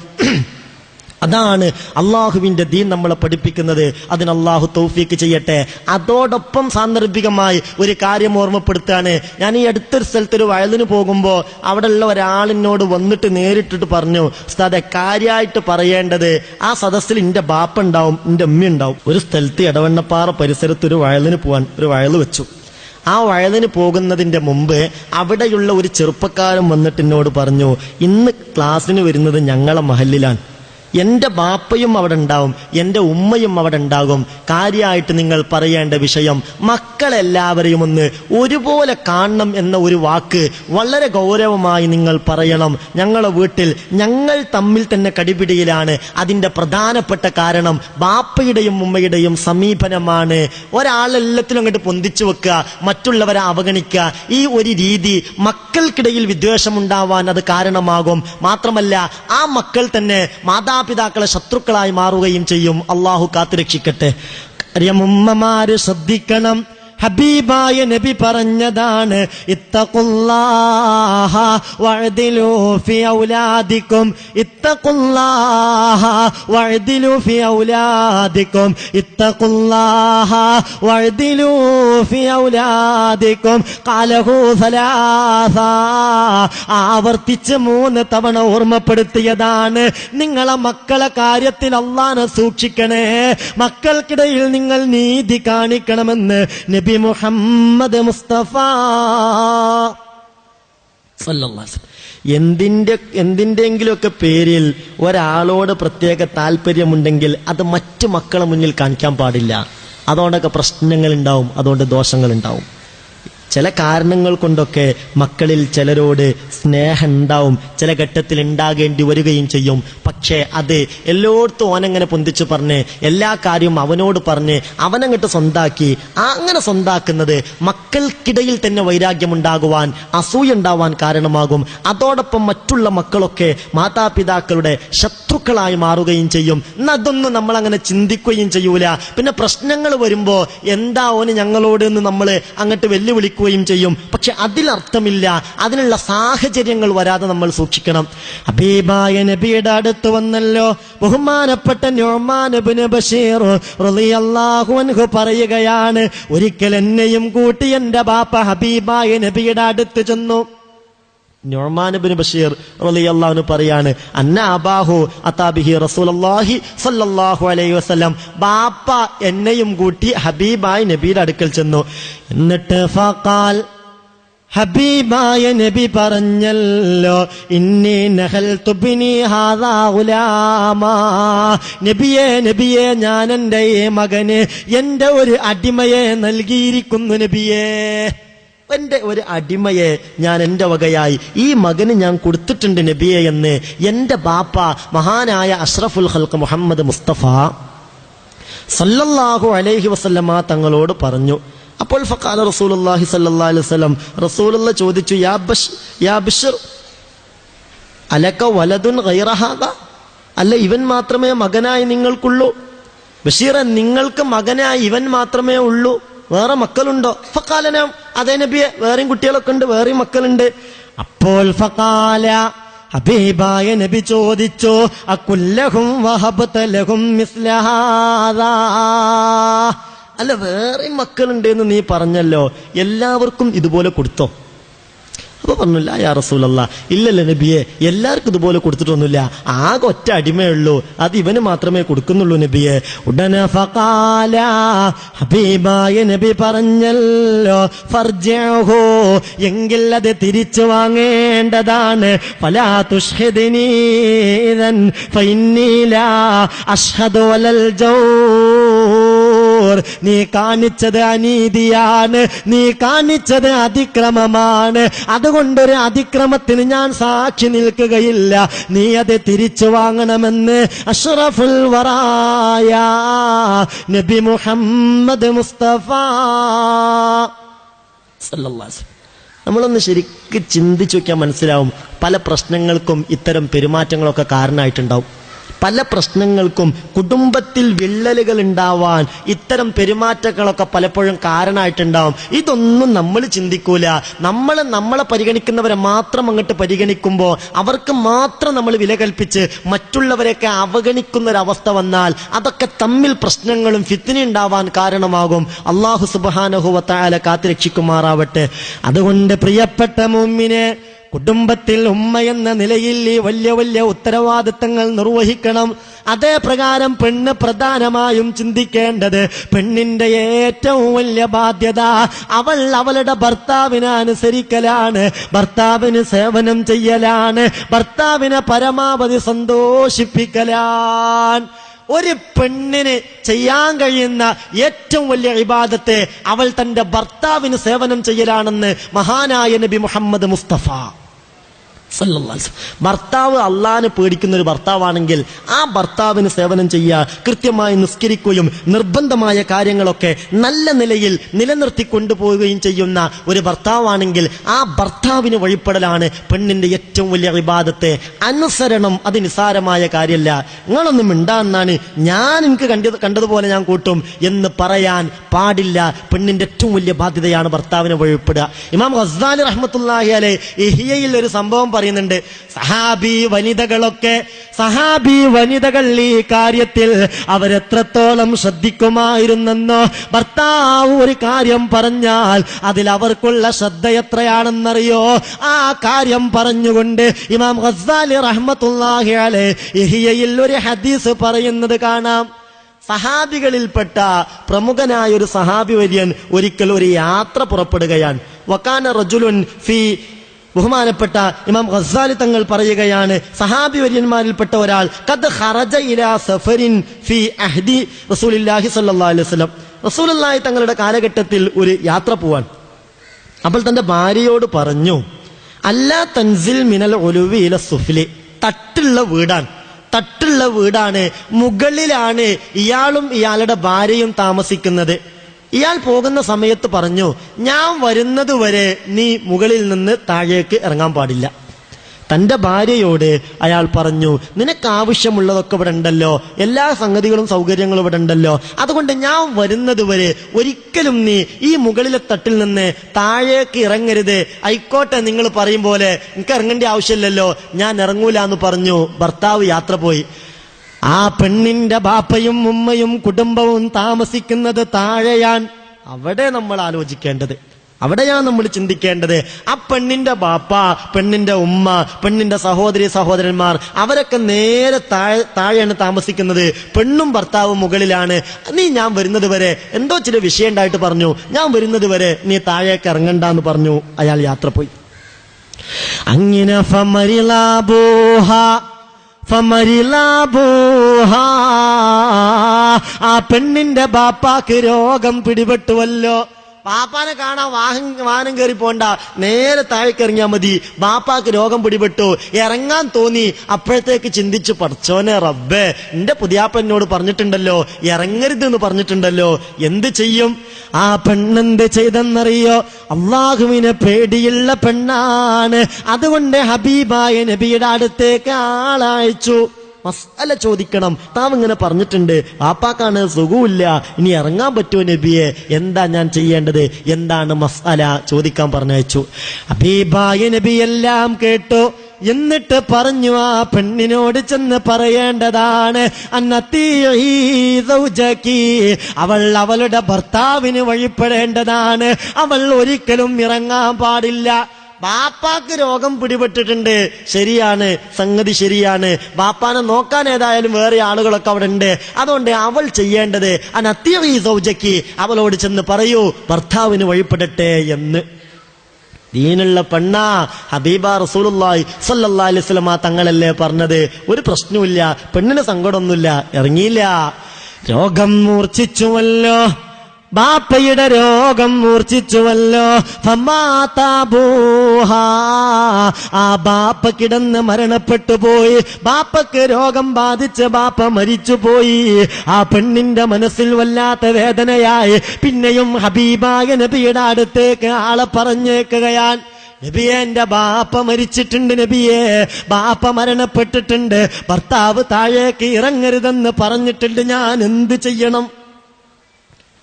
അതാണ് അള്ളാഹുവിന്റെ ദീൻ നമ്മളെ പഠിപ്പിക്കുന്നത്. അതിന് അള്ളാഹു തൗഫീക്ക് ചെയ്യട്ടെ. അതോടൊപ്പം സാന്ദർഭികമായി ഒരു കാര്യം ഓർമ്മപ്പെടുത്തുകയാണ്. ഞാൻ ഈ അടുത്തൊരു സ്ഥലത്തൊരു വയലിന് പോകുമ്പോൾ അവിടെയുള്ള ഒരാളിനോട് വന്നിട്ട് നേരിട്ടിട്ട് പറഞ്ഞു, ഉസ്താദെ കാര്യമായിട്ട് പറയേണ്ടത് ആ സദസ്സിൽ എന്റെ ബാപ്പ ഉണ്ടാവും, എന്റെ ഉമ്മ ഉണ്ടാവും. ഒരു സ്ഥലത്ത് എടവണ്ണപ്പാറ പരിസരത്ത് ഒരു വയലിന് പോവാൻ ഒരു വയൽ വെച്ചു. ആ വയലിന് പോകുന്നതിന്റെ മുമ്പ് അവിടെയുള്ള ഒരു ചെറുപ്പക്കാരൻ വന്നിട്ട് എന്നോട് പറഞ്ഞു, ഇന്ന് ക്ലാസ്സിന് വരുന്നത് ഞങ്ങളെ മഹല്ലിലാണ്, എന്റെ ബാപ്പയും അവിടെ ഉണ്ടാവും, എന്റെ ഉമ്മയും അവിടെ ഉണ്ടാകും. കാര്യമായിട്ട് നിങ്ങൾ പറയേണ്ട വിഷയം മക്കളെല്ലാവരെയും ഒന്ന് ഒരുപോലെ കാണണം എന്ന ഒരു വാക്ക് വളരെ ഗൗരവമായി നിങ്ങൾ പറയണം. ഞങ്ങളെ വീട്ടിൽ ഞങ്ങൾ തമ്മിൽ തന്നെ കടിപിടിയിലാണ്. അതിന്റെ പ്രധാനപ്പെട്ട കാരണം ബാപ്പയുടെയും ഉമ്മയുടെയും സമീപനമാണ്. ഒരാളെല്ലാത്തിലും അങ്ങോട്ട് പൊന്തിച്ചു വെക്കുക, മറ്റുള്ളവരെ അവഗണിക്കുക, ഈ ഒരു രീതി മക്കൾക്കിടയിൽ വിദ്വേഷമുണ്ടാവാൻ അത് കാരണമാകും. മാത്രമല്ല ആ മക്കൾ തന്നെ മാതാപിതാക്കളെ ശത്രുക്കളായി മാറുകയും ചെയ്യും. അള്ളാഹു കാത്തുരക്ഷിക്കട്ടെ. ഉമ്മമാര് ശ്രദ്ധിക്കണം. ഹബീബായ നബി പറഞ്ഞതാണ്, ഇത്തഖുല്ലാഹ വഅദിലു ഫി ഔലാദിക്കും, ഇത്തഖുല്ലാഹ വഅദിലു ഫി ഔലാദിക്കും, ഇത്തഖുല്ലാഹ വഅദിലു ഫി ഔലാദിക്കും. ഖാലഹു സലാസ, ആവർത്തിച്ച് 3 തവണ ഓർമ്മപ്പെടുത്തിയതാണ്. നിങ്ങളെ മക്കളെ കാര്യത്തിൽ അല്ലാഹനെ സൂക്ഷിക്കണേ, മക്കൾക്കിടയിൽ നിങ്ങൾ നീതി കാണിക്കണമെന്ന് നബി മുഹമ്മദ് മുസ്തഫ സല്ലല്ലാഹു അലൈഹി വസല്ലം. എന്തിന്റെങ്കിലുമൊക്കെ പേരിൽ ഒരാളോട് പ്രത്യേക താല്പര്യമുണ്ടെങ്കിൽ അത് മറ്റു മക്കളെ മുന്നിൽ കാണിക്കാൻ പാടില്ല. അതുകൊണ്ടൊക്കെ പ്രശ്നങ്ങൾ ഉണ്ടാവും, അതുകൊണ്ട് ദോഷങ്ങൾ ഉണ്ടാവും. ചില കാരണങ്ങൾ കൊണ്ടൊക്കെ മക്കളിൽ ചിലരോട് സ്നേഹം ഉണ്ടാവും, ചില ഘട്ടത്തിൽ ഉണ്ടാകേണ്ടി വരികയും ചെയ്യും. പക്ഷേ അത് എല്ലായിടത്തും ഓനങ്ങനെ പൊന്തിച്ചു പറഞ്ഞ് എല്ലാ കാര്യവും അവനോട് പറഞ്ഞ് അവനങ്ങോട്ട് സ്വന്താക്കി, അങ്ങനെ സ്വന്താക്കുന്നത് മക്കൾക്കിടയിൽ തന്നെ വൈരാഗ്യമുണ്ടാകുവാൻ, അസൂയ ഉണ്ടാവാൻ കാരണമാകും. അതോടൊപ്പം മറ്റുള്ള മക്കളൊക്കെ മാതാപിതാക്കളുടെ ശത്രുക്കളായി മാറുകയും ചെയ്യും. അതൊന്നും നമ്മൾ അങ്ങനെ ചിന്തിക്കുകയും ചെയ്യൂല. പിന്നെ പ്രശ്നങ്ങൾ വരുമ്പോ എന്താ ഓന് ഞങ്ങളോട് എന്ന് നമ്മൾ അങ്ങോട്ട് വെല്ലുവിളിക്കുകയും ചെയ്യും. പക്ഷെ അതിലർത്ഥമില്ല. അതിനുള്ള സാഹചര്യങ്ങൾ വരാതെ നമ്മൾ സൂക്ഷിക്കണം. ഹബീബായ നബിയുടെ അടുത്ത് വന്നല്ലോ ബഹുമാനപ്പെട്ട നുഅ്മാൻ ഇബ്നു ബശീർ റളിയല്ലാഹു അൻഹു പറയുകയാണ്, ഒരിക്കൽ എന്നെയും കൂട്ടി എന്റെ ബാപ്പ ഹബീബായ നബിയുടെ അടുത്ത് ചെന്നു. നുഅ്മാൻ ഇബ്നു ബശീർ റളിയല്ലാഹു അൻഹു പറയാണ്, അന്ന അബാഹു അതാബിഹി റസൂലുള്ളാഹി സ്വല്ലല്ലാഹു അലൈഹി വസല്ലം, ബാപ്പ എന്നെയും കൂട്ടി ഹബീബായ നബിയുടെ അടുക്കൽ ചെന്നു. എന്നിട്ട് ഫഖാൽ, ഹബീബായ നബി പറഞ്ഞല്ലോ, ഇന്നി നഹൽതു ബിനി ഹാദാ ഗുലാമാ, നബിയേ ഞാൻ എൻ്റെ ഈ മകന് എൻ്റെ ഒരു അടിമയെ നൽകിയിരിക്കുന്നു. നബിയേ, എന്റെ ഒരു അടിമയെ ഞാൻ എന്റെ വകയായി ഈ മകന് ഞാൻ കൊടുത്തിട്ടുണ്ട് നബിയെ എന്ന് എന്റെ ബാപ്പ മഹാനായ അഷ്റഫുൽ ഖൽഖ് മുഹമ്മദ് മുസ്തഫ സല്ലല്ലാഹു അലൈഹി വസല്ലമ തങ്ങളോട് പറഞ്ഞു. അപ്പോൾ ഫഖാല റസൂലുള്ളാഹി സല്ലല്ലാഹു അലൈഹി വസല്ലം, റസൂലുള്ള ചോദിച്ചു, യാ ബിശ്ർ അലക വലദുൻ ഗൈറ ഹാദാ, അല്ല ഇവൻ മാത്രമേ മകനായി നിങ്ങൾക്കുള്ളൂ? ബഷീറ, നിങ്ങൾക്ക് മകനായി ഇവൻ മാത്രമേ ഉള്ളൂ, വേറെ മക്കളുണ്ടോ? ഫഖാലനാം, അതേ നബിയെ, വേറെയും കുട്ടികളൊക്കെ ഉണ്ട്, വേറെയും മക്കളുണ്ട്. അപ്പോൾ ഫഖാല, ഹബീബായ നബി ചോദിച്ചു, അകുല്ലഹും വഹബത ലഹും മിസ്ല ഹാദാ, അല്ല വേറെയും മക്കളുണ്ട് എന്ന് നീ പറഞ്ഞല്ലോ, എല്ലാവർക്കും ഇതുപോലെ കൊടുത്തോ? അപ്പൊ പറഞ്ഞില്ല, യാ റസൂലല്ലാഹ്, ഇല്ലല്ല നബിയെ, എല്ലാവർക്കും ഇതുപോലെ കൊടുത്തിട്ടൊന്നുമില്ല, ആകെ ഒറ്റ അടിമയുള്ളൂ, അത് ഇവന് മാത്രമേ കൊടുക്കുന്നുള്ളൂ നബിയെ. ഉടനെ ഫഖാല, ഹബീബായ നബി പറഞ്ഞല്ലോ, ഫർജിഉഹു, എങ്കിൽ അത് തിരിച്ചു വാങ്ങേണ്ടതാണ്. ഫലാ തുഷ്ഹിദ്നി ഇദൻ ഫഇന്നി ലാ അഷ്ഹദു വലൽ ജൗർ, നീ കാണിച്ചത് അനീതിയാണ്, നീ കാണിച്ചത് അതിക്രമമാണ്, അതുകൊണ്ടൊരു അതിക്രമത്തിന് ഞാൻ സാക്ഷി നിൽക്കുകയില്ല, നീ അത് തിരിച്ചു വാങ്ങണമെന്ന് അഷ്റഫുൽ വറായ നബി മുഹമ്മദ് മുസ്തഫ സല്ലല്ലാഹു അലൈഹി വസല്ലം. നമ്മളൊന്ന് ശരിക്ക് ചിന്തിച്ചു നോക്കിയാൽ മനസ്സിലാവും, പല പ്രശ്നങ്ങൾക്കും ഇത്തരം പെരുമാറ്റങ്ങളൊക്കെ കാരണമായിട്ടുണ്ടാവും. പല പ്രശ്നങ്ങൾക്കും കുടുംബത്തിൽ വിള്ളലുകൾ ഉണ്ടാവാൻ ഇത്തരം പെരുമാറ്റങ്ങളൊക്കെ പലപ്പോഴും കാരണമായിട്ടുണ്ടാവും. ഇതൊന്നും നമ്മൾ ചിന്തിക്കൂല. നമ്മളെ പരിഗണിക്കുന്നവരെ മാത്രം അങ്ങോട്ട് പരിഗണിക്കുമ്പോൾ അവർക്ക് മാത്രം നമ്മൾ വില കൽപ്പിച്ച് മറ്റുള്ളവരെയൊക്കെ അവഗണിക്കുന്ന ഒരവസ്ഥ വന്നാൽ അതൊക്കെ തമ്മിൽ പ്രശ്നങ്ങളും ഫിത്ന ഉണ്ടാവാൻ കാരണമാകും. അല്ലാഹു സുബ്ഹാനഹു വ തആല കാത്തുരക്ഷിക്കുമാറാവട്ടെ. അതുകൊണ്ട് പ്രിയപ്പെട്ട മുഅ്മിനെ, കുടുംബത്തിൽ ഉമ്മ എന്ന നിലയിൽ ഈ വലിയ വലിയ ഉത്തരവാദിത്തങ്ങൾ നിർവഹിക്കണം. അതേ പ്രകാരം പെണ്ണ് പ്രധാനമായും ചിന്തിക്കേണ്ടത് പെണ്ണിന്റെ ഏറ്റവും വലിയ ബാധ്യത അവളുടെ ഭർത്താവിനെ അനുസരിക്കലാണ്, ഭർത്താവിന് സേവനം ചെയ്യലാണ്, ഭർത്താവിനെ പരമാവധി സന്തോഷിപ്പിക്കലാണ്. ഒരു പെണ്ണിന് ചെയ്യാൻ കഴിയുന്ന ഏറ്റവും വലിയ ഇബാദത്ത് അവൾ തന്റെ ഭർത്താവിന് സേവനം ചെയ്യലാണെന്ന് മഹാനായ നബി മുഹമ്മദ് മുസ്തഫ സല്ലല്ലാഹു അലൈഹി വസല്ലം. ഭർത്താവ് അള്ളാഹിനെ പേടിക്കുന്ന ഒരു ഭർത്താവാണെങ്കിൽ ആ ഭർത്താവിന് സേവനം ചെയ്യുക, കൃത്യമായി നിസ്കരിക്കുകയും നിർബന്ധമായ കാര്യങ്ങളൊക്കെ നല്ല നിലയിൽ നിലനിർത്തി കൊണ്ടുപോവുകയും ചെയ്യുന്ന ഒരു ഭർത്താവാണെങ്കിൽ ആ ഭർത്താവിന് വഴിപ്പെടലാണ് പെണ്ണിന്റെ ഏറ്റവും വലിയ ഇബാദത്ത്. അനുസരണം അത് നിസാരമായ കാര്യമല്ല. നിങ്ങളൊന്നും മിണ്ടാന്നാണ്, ഞാൻ എനിക്ക് കണ്ടതുപോലെ ഞാൻ കൂട്ടും എന്ന് പറയാൻ പാടില്ല. പെണ്ണിന്റെ ഏറ്റവും വലിയ ബാധ്യതയാണ് ഭർത്താവിനെ വഴിപ്പെടുക. ഇമാം ഗസ്സാലി റഹ്മത്തുള്ളാഹി അലൈഹി ഇഹ്യയിൽ ഒരു സംഭവം പറയുന്നുണ്ട്. സഹാബി വനിതകൾ ഈ കാര്യത്തിൽ അവരെത്രത്തോളം ശ്രദ്ധിക്കുമായിരുന്നെന്നോ. ഭർത്താവ് ഒരു കാര്യം പറഞ്ഞാൽ അതിൽ അവർക്കുള്ള ശ്രദ്ധ എത്രയാണെന്നറിയോ? ആ കാര്യം പറഞ്ഞുകൊണ്ട് ഇമാം ഗസ്സാലി റഹ്മത്തുള്ളാഹി അലൈഹി ഇഹ്യയിൽ ഒരു ഹദീസ് പറയുന്നത് കാണാം. സഹാബികളിൽപ്പെട്ട പ്രമുഖനായ ഒരു സഹാബി വര്യൻ ഒരിക്കൽ ഒരു യാത്ര പുറപ്പെടുകയാണ്. വകാന റജുലുൻ ഫീ, ബഹുമാനപ്പെട്ട ഇമാം ഗസ്സാലി തങ്ങൾ പറയുകയാണ്, സഹാബി വര്യന്മാരിൽപ്പെട്ട ഒരാൾ ഖദ് ഖറജ ഇലാ സഫരിൻ ഫീ അഹ്ദി റസൂലുള്ളാഹി സ്വല്ലല്ലാഹു അലൈഹി വസല്ലം, റസൂലുള്ളാഹി തങ്ങളുടെ കാലഘട്ടത്തിൽ ഒരു യാത്ര പോവാൻ. അപ്പോൾ തന്റെ ഭാര്യയോട് പറഞ്ഞു, അല്ലാ തൻസിൽ മിനൽ ഉലുവി ഇല സുഫ്ലി, തട്ടുള്ള വീടാണ്, മുകളിലാണ് ഇയാളും ഇയാളുടെ ഭാര്യയും താമസിക്കുന്നത്. ഇയാൾ പോകുന്ന സമയത്ത് പറഞ്ഞു, ഞാൻ വരുന്നത് വരെ നീ മുകളിൽ നിന്ന് താഴേക്ക് ഇറങ്ങാൻ പാടില്ല. തന്റെ ഭാര്യയോട് അയാൾ പറഞ്ഞു, നിനക്ക് ആവശ്യമുള്ളതൊക്കെ ഇവിടെ ഉണ്ടല്ലോ, എല്ലാ സംഗതികളും സൗകര്യങ്ങളും ഇവിടെ ഉണ്ടല്ലോ, അതുകൊണ്ട് ഞാൻ വരുന്നത് വരെ ഒരിക്കലും നീ ഈ മുകളിലെ തട്ടിൽ നിന്ന് താഴേക്ക് ഇറങ്ങരുത്. ആയിക്കോട്ടെ, നിങ്ങൾ പറയും പോലെ, എനിക്ക് ഇറങ്ങേണ്ട ആവശ്യമില്ലല്ലോ, ഞാൻ ഇറങ്ങൂല എന്ന് പറഞ്ഞു. ഭർത്താവ് യാത്ര പോയി. ആ പെണ്ണിന്റെ ബാപ്പയും ഉമ്മയും കുടുംബവും താമസിക്കുന്നത് താഴെയാൻ. അവിടെ നമ്മൾ ആലോചിക്കേണ്ടത്, അവിടെയാണ് നമ്മൾ ചിന്തിക്കേണ്ടത്. ആ പെണ്ണിന്റെ ബാപ്പ, പെണ്ണിന്റെ ഉമ്മ, പെണ്ണിന്റെ സഹോദരന്മാർ അവരൊക്കെ നേരെ താഴെയാണ് താമസിക്കുന്നത്. പെണ്ണും ഭർത്താവും മുകളിലാണ്. ഞാൻ വരുന്നത് വരെ എന്തോ ചില വിഷയം ഉണ്ടായിട്ട് പറഞ്ഞു, ഞാൻ വരുന്നത് വരെ നീ താഴേക്ക് ഇറങ്ങണ്ടെന്ന് പറഞ്ഞു. അയാൾ യാത്ര പോയി. അങ്ങനെ ആ പെണ്ണിന്റെ ബാപ്പാക്ക് രോഗം പിടിപെട്ടുവല്ലോ. ബാപ്പാനെ കാണാൻ വാഹനം കയറി പോണ്ട, നേരെ താഴേക്ക് ഇറങ്ങിയാൽ മതി. ബാപ്പാക്ക് രോഗം പിടിപെട്ടു, ഇറങ്ങാൻ തോന്നി. അപ്പോഴത്തേക്ക് ചിന്തിച്ചു, പടച്ചോനെ റബ്ബേ, എന്റെ പുതിയാപ്പ എന്നോട് പറഞ്ഞിട്ടുണ്ടല്ലോ, ഇറങ്ങരുതെന്ന് പറഞ്ഞിട്ടുണ്ടല്ലോ, എന്ത് ചെയ്യും? ആ പെണ്ണെന്ത് ചെയ്തെന്നറിയോ? അള്ളാഹുവിനെ പേടിയുള്ള പെണ്ണാണ്. അതുകൊണ്ട് ഹബീബായ നബിയുടെ അടുത്തേക്ക് ആളയച്ചു. മസ്അല ചോദിക്കണം. താവ് ഇങ്ങനെ പറഞ്ഞിട്ടുണ്ട്, വാപ്പാക്കാണ് സുഖമില്ല, ഇനി ഇറങ്ങാൻ പറ്റുമോ നബിയെ? എന്താ ഞാൻ ചെയ്യേണ്ടത്? എന്താണ് മസ്അല? ചോദിക്കാൻ പറഞ്ഞയച്ചു. ഹബീബായ നബി എല്ലാം കേട്ടു. എന്നിട്ട് പറഞ്ഞു, ആ പെണ്ണിനോട് ചെന്ന് പറയേണ്ടതാണ്, അവൾ അവളുടെ ഭർത്താവിന് വഴിപ്പെടേണ്ടതാണ്. അവൾ ഒരിക്കലും ഇറങ്ങാൻ പാടില്ല. ബാപ്പാക്ക് രോഗം പിടിപെട്ടിട്ടുണ്ട്, ശരിയാണ്, സംഗതി ശരിയാണ്. ബാപ്പാനെ നോക്കാൻ ഏതായാലും വേറെ ആളുകളൊക്കെ അവിടെ ഉണ്ട്. അതുകൊണ്ട് അവൾ ചെയ്യേണ്ടത് സൗജക്കി, അവളോട് ചെന്ന് പറയൂ ഭർത്താവിന് വഴിപ്പെടട്ടെ എന്ന്. ദീനുള്ള പെണ്ണാ, ഹബീബ റസൂലുള്ളാഹി സ്വല്ലല്ലാഹു അലൈഹി വസല്ലം തങ്ങളല്ലേ പറഞ്ഞത്. ഒരു പ്രശ്നവുമില്ല, പെണ്ണിന് സങ്കടമൊന്നുമില്ല, ഇറങ്ങിയില്ല. രോഗം മൂർച്ഛിച്ചുവല്ലോ, ബാപ്പയുടെ രോഗം മൂർച്ഛിച്ചുവല്ലോ. ആ ബാപ്പ കിടന്ന് മരണപ്പെട്ടു പോയി. ബാപ്പക്ക് രോഗം ബാധിച്ച് ബാപ്പ മരിച്ചുപോയി. ആ പെണ്ണിന്റെ മനസ്സിൽ വല്ലാത്ത വേദനയായി. പിന്നെയും ഹബീബായ നബിയുടെ അടുത്തേക്ക് ആളെ പറഞ്ഞേക്കുകയാൻ. നബിയെ, എന്റെ ബാപ്പ മരിച്ചിട്ടുണ്ട് നബിയെ, ബാപ്പ മരണപ്പെട്ടിട്ടുണ്ട്, ഭർത്താവ് താഴേക്ക് ഇറങ്ങരുതെന്ന് പറഞ്ഞിട്ടുണ്ട്, ഞാൻ എന്ത് ചെയ്യണം?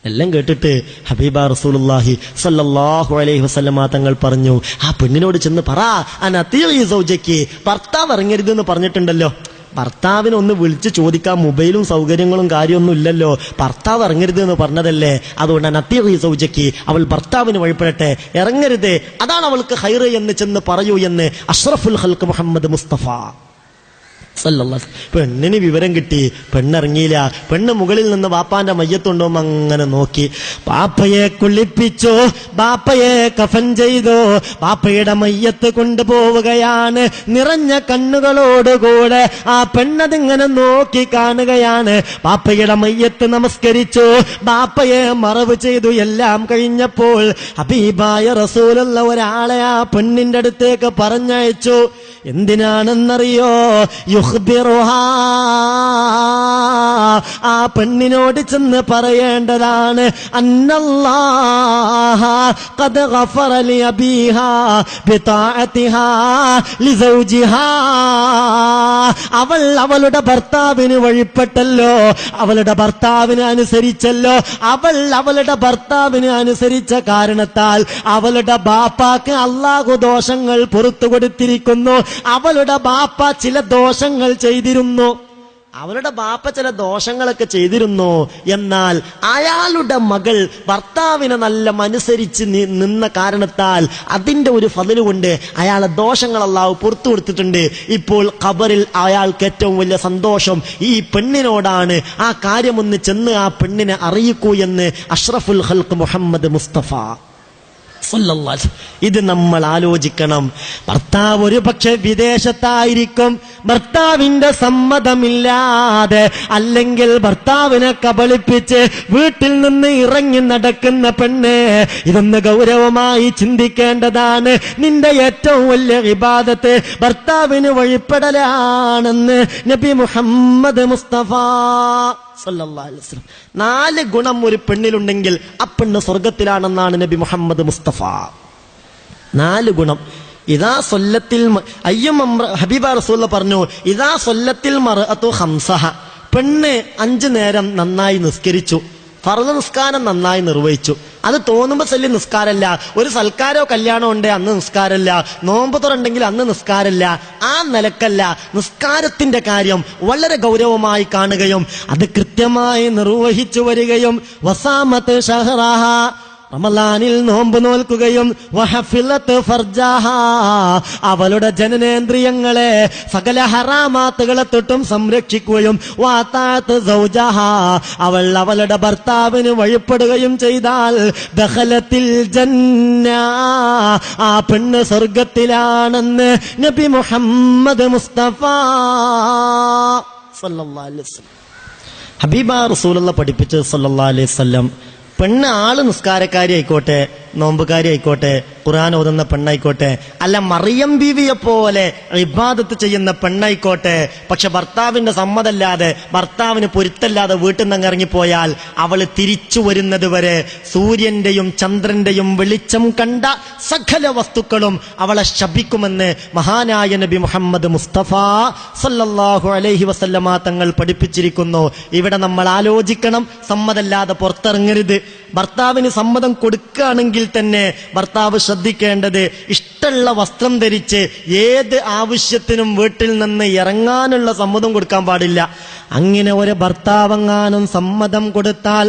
എല്ലാം കേട്ടിട്ട് ഹബീബ റസൂലുള്ളാഹി സ്വല്ലല്ലാഹു അലൈഹി വസല്ലമ തങ്ങൾ പറഞ്ഞു, ആ പെണ്ണിനോട് ചെന്ന് പറ, അനതീഇ സൗജക്കി, ഭർത്താവ് ഇറങ്ങരുതെന്ന് പറഞ്ഞിട്ടുണ്ടല്ലോ. ഭർത്താവിനെ ഒന്ന് വിളിച്ച് ചോദിക്കാൻ മൊബൈലും സൗകര്യങ്ങളും കാര്യമൊന്നും ഇല്ലല്ലോ, ഭർത്താവ് ഇറങ്ങരുത് എന്ന് പറഞ്ഞതല്ലേ, അതുകൊണ്ട് അനതീഇ സൗജക്കി, അവൾ ഭർത്താവിന് വഴിപ്പെടട്ടെ, ഇറങ്ങരുത്, അതാണ് അവൾക്ക് ഖൈറ് എന്ന് ചെന്ന് പറയൂ എന്ന് അഷ്റഫുൽ ഖൽഖ് മുഹമ്മദ് മുസ്തഫ സല്ലല്ലാഹു. പെണ്ണിന് വിവരം കിട്ടി, പെണ്ണിറങ്ങിയില്ല. പെണ്ണ് മുകളിൽ നിന്ന് ബാപ്പാന്റെ മയ്യത്തുണ്ടോ അങ്ങനെ നോക്കി. ബാപ്പയെ കുളിപ്പിച്ചോ, ബാപ്പയെ കഫൻ ചെയ്തോ, ബാപ്പയുടെ മയ്യത്ത് കൊണ്ടുപോവുകയാണ്. നിറഞ്ഞ കണ്ണുകളോടുകൂടെ ആ പെണ്ണതിങ്ങനെ നോക്കി കാണുകയാണ്. ബാപ്പയുടെ മയ്യത്ത് നമസ്കരിച്ചു, ബാപ്പയെ മറവ് ചെയ്തു. എല്ലാം കഴിഞ്ഞപ്പോൾ ഹബീബായ റസൂലുള്ള ഒരാളെ ആ പെണ്ണിന്റെ അടുത്തേക്ക് പറഞ്ഞയച്ചു. എന്തിനാണെന്നറിയോ? യുഖ്ബിറുഹാ, ആ പെണ്ണിനോട് ചെന്ന് പറയേണ്ടതാണ്, അന്നല്ലാഹ ഖദ് ഗഫറ ലിഅബീഹാ ബിതാഅതിഹാ ലിസൗജിഹാ. അവൾ അവളുടെ ഭർത്താവിന് വഴിപ്പെട്ടല്ലോ, അവളുടെ ഭർത്താവിന് അനുസരിച്ചല്ലോ. അവൾ അവളുടെ ഭർത്താവിന് അനുസരിച്ച കാരണത്താൽ അവളുടെ ബാപ്പാക്ക് അല്ലാഹു ദോഷങ്ങൾ പുറത്തു കൊടുത്തിരിക്കുന്നു. അവളുടെ ബാപ്പ ചില ദോഷങ്ങൾ ചെയ്തിരുന്നു, അവളുടെ ബാപ്പ ചില ദോഷങ്ങളൊക്കെ ചെയ്തിരുന്നു. എന്നാൽ അയാളുടെ മകൾ ഭർത്താവിനെ നല്ല അനുസരിച്ച് നിന്ന കാരണത്താൽ അതിന്റെ ഒരു ഫضല് കൊണ്ട് അയാളെ ദോഷങ്ങൾ അല്ലാഹു പുറത്തു കൊടുത്തിട്ടുണ്ട്. ഇപ്പോൾ ഖബറിൽ അയാൾക്ക് ഏറ്റവും വലിയ സന്തോഷം ഈ പെണ്ണിനോടാണ്. ആ കാര്യമൊന്ന് ചെന്ന് ആ പെണ്ണിനെ അറിയിക്കൂ എന്ന് അഷ്റഫുൽ ഖൽഖ് മുഹമ്മദ് മുസ്തഫ സല്ലല്ലാഹു. ഇത് നമ്മൾ ആലോചിക്കണം. ഭർത്താവ് ഒരു പക്ഷെ വിദേശത്തായിരിക്കും, ഭർത്താവിന്റെ സമ്മതമില്ലാതെ അല്ലെങ്കിൽ ഭർത്താവിനെ കബളിപ്പിച്ച് വീട്ടിൽ നിന്ന് ഇറങ്ങി നടക്കുന്ന പെണ്ണ്, ഇതൊന്ന് ഗൗരവമായി ചിന്തിക്കേണ്ടതാണ്. നിന്റെ ഏറ്റവും വലിയ ഇബാദത്ത് ഭർത്താവിന് വഴിപ്പെടലാണെന്ന് നബി മുഹമ്മദ് മുസ്തഫ സല്ലല്ലാഹു അലൈഹി വസല്ലം. 4 ഗുണം ഒരു പെണ്ണിലുണ്ടെങ്കിൽ ആ പെണ്ണ് സ്വർഗത്തിലാണെന്നാണ് നബി മുഹമ്മദ് മുസ്തഫ. 4 ഗുണം. ഇദാ സല്ലത്തിൽ ഹബീബ റസൂലുള്ള പറഞ്ഞു, ഇദാ സല്ലത്തിൽ മർഅതു ഖംസഹ, പെണ്ണ് 5 നേരം നന്നായി നിസ്കരിച്ചു, ഫർദ് നിസ്കാരം നന്നായി നിർവഹിച്ചു. അത് തോന്നുമ്പോ ചൊല്ലി നിസ്കാരമല്ല, ഒരു സൽക്കാരോ കല്യാണോ ഉണ്ടേ അന്ന് നിസ്കാരമല്ല, നോമ്പ് തുറണ്ടെങ്കിൽ അന്ന് നിസ്കാരമല്ല. ആ നിലക്കല്ല, നിസ്കാരത്തിന്റെ കാര്യം വളരെ ഗൗരവമായി കാണുകയും അത് കൃത്യമായി നിർവഹിച്ചു വരികയും വസാമത്ത് ഷഹ്റഹ, റമളാനിൽ നോമ്പ് നോൽക്കുകയും വഹഫിലത്ത് ഫർജഹ, അവളുടെ ജനനേന്ദ്രിയങ്ങളെ സകല ഹറാമാത്തുകളെ തൊട്ടും സംരക്ഷിക്കുകയും വതാഅത്ത് സൗജഹ, അവൾ അവളുടെ ഭർത്താവിന് വഴിപ്പെടുകയും ചെയ്താൽ ദഖലത്തിൽ ജന്ന, ആ പെണ്ണ് സ്വർഗത്തിലാണെന്ന് നബി മുഹമ്മദ് മുസ്തഫ സല്ലല്ലാഹു അലൈഹി വസല്ലം. ഹബീബ റസൂലുള്ള പഠിപ്പിച്ചത് സല്ലല്ലാഹു അലൈഹി വസല്ലം, പെണ്ണ് ആള് നിസ്കാരക്കാരി ആയിക്കോട്ടെ, നോമ്പുകാരി ആയിക്കോട്ടെ, ഖുർആൻ ഓതുന്ന പെണ്ണായിക്കോട്ടെ, അല്ല മറിയം ബീവിയെ പോലെ ഇബാദത്ത് ചെയ്യുന്ന പെണ്ണായിക്കോട്ടെ, പക്ഷെ ഭർത്താവിന്റെ സമ്മതല്ലാതെ ഭർത്താവിന് പൊരുത്തല്ലാതെ വീട്ടിൽ നിന്ന് ഇറങ്ങിപ്പോയാൽ അവള് തിരിച്ചു വരുന്നത് വരെ സൂര്യന്റെയും ചന്ദ്രന്റെയും വെളിച്ചം കണ്ട സകല വസ്തുക്കളും അവളെ ശപിക്കുമെന്ന് മഹാനായ നബി മുഹമ്മദ് മുസ്തഫ സല്ലല്ലാഹു അലൈഹി വസല്ലമ തങ്ങൾ പഠിപ്പിച്ചിരിക്കുന്നു. ഇവിടെ നമ്മൾ ആലോചിക്കണം, സമ്മതല്ലാതെ പുറത്തിറങ്ങരുത്. ഭർത്താവിന് സമ്മതം കൊടുക്കുകയാണെങ്കിൽ തന്നെ ഭർത്താവ് ശ്രദ്ധിക്കേണ്ടത് ഇഷ്ടമുള്ള വസ്ത്രം ധരിച്ച് ഏത് ആവശ്യത്തിനും വീട്ടിൽ നിന്ന് ഇറങ്ങാനുള്ള സമ്മതം കൊടുക്കാൻ പാടില്ല. അങ്ങനെ ഒരു ഭർത്താവെങ്ങാനും സമ്മതം കൊടുത്താൽ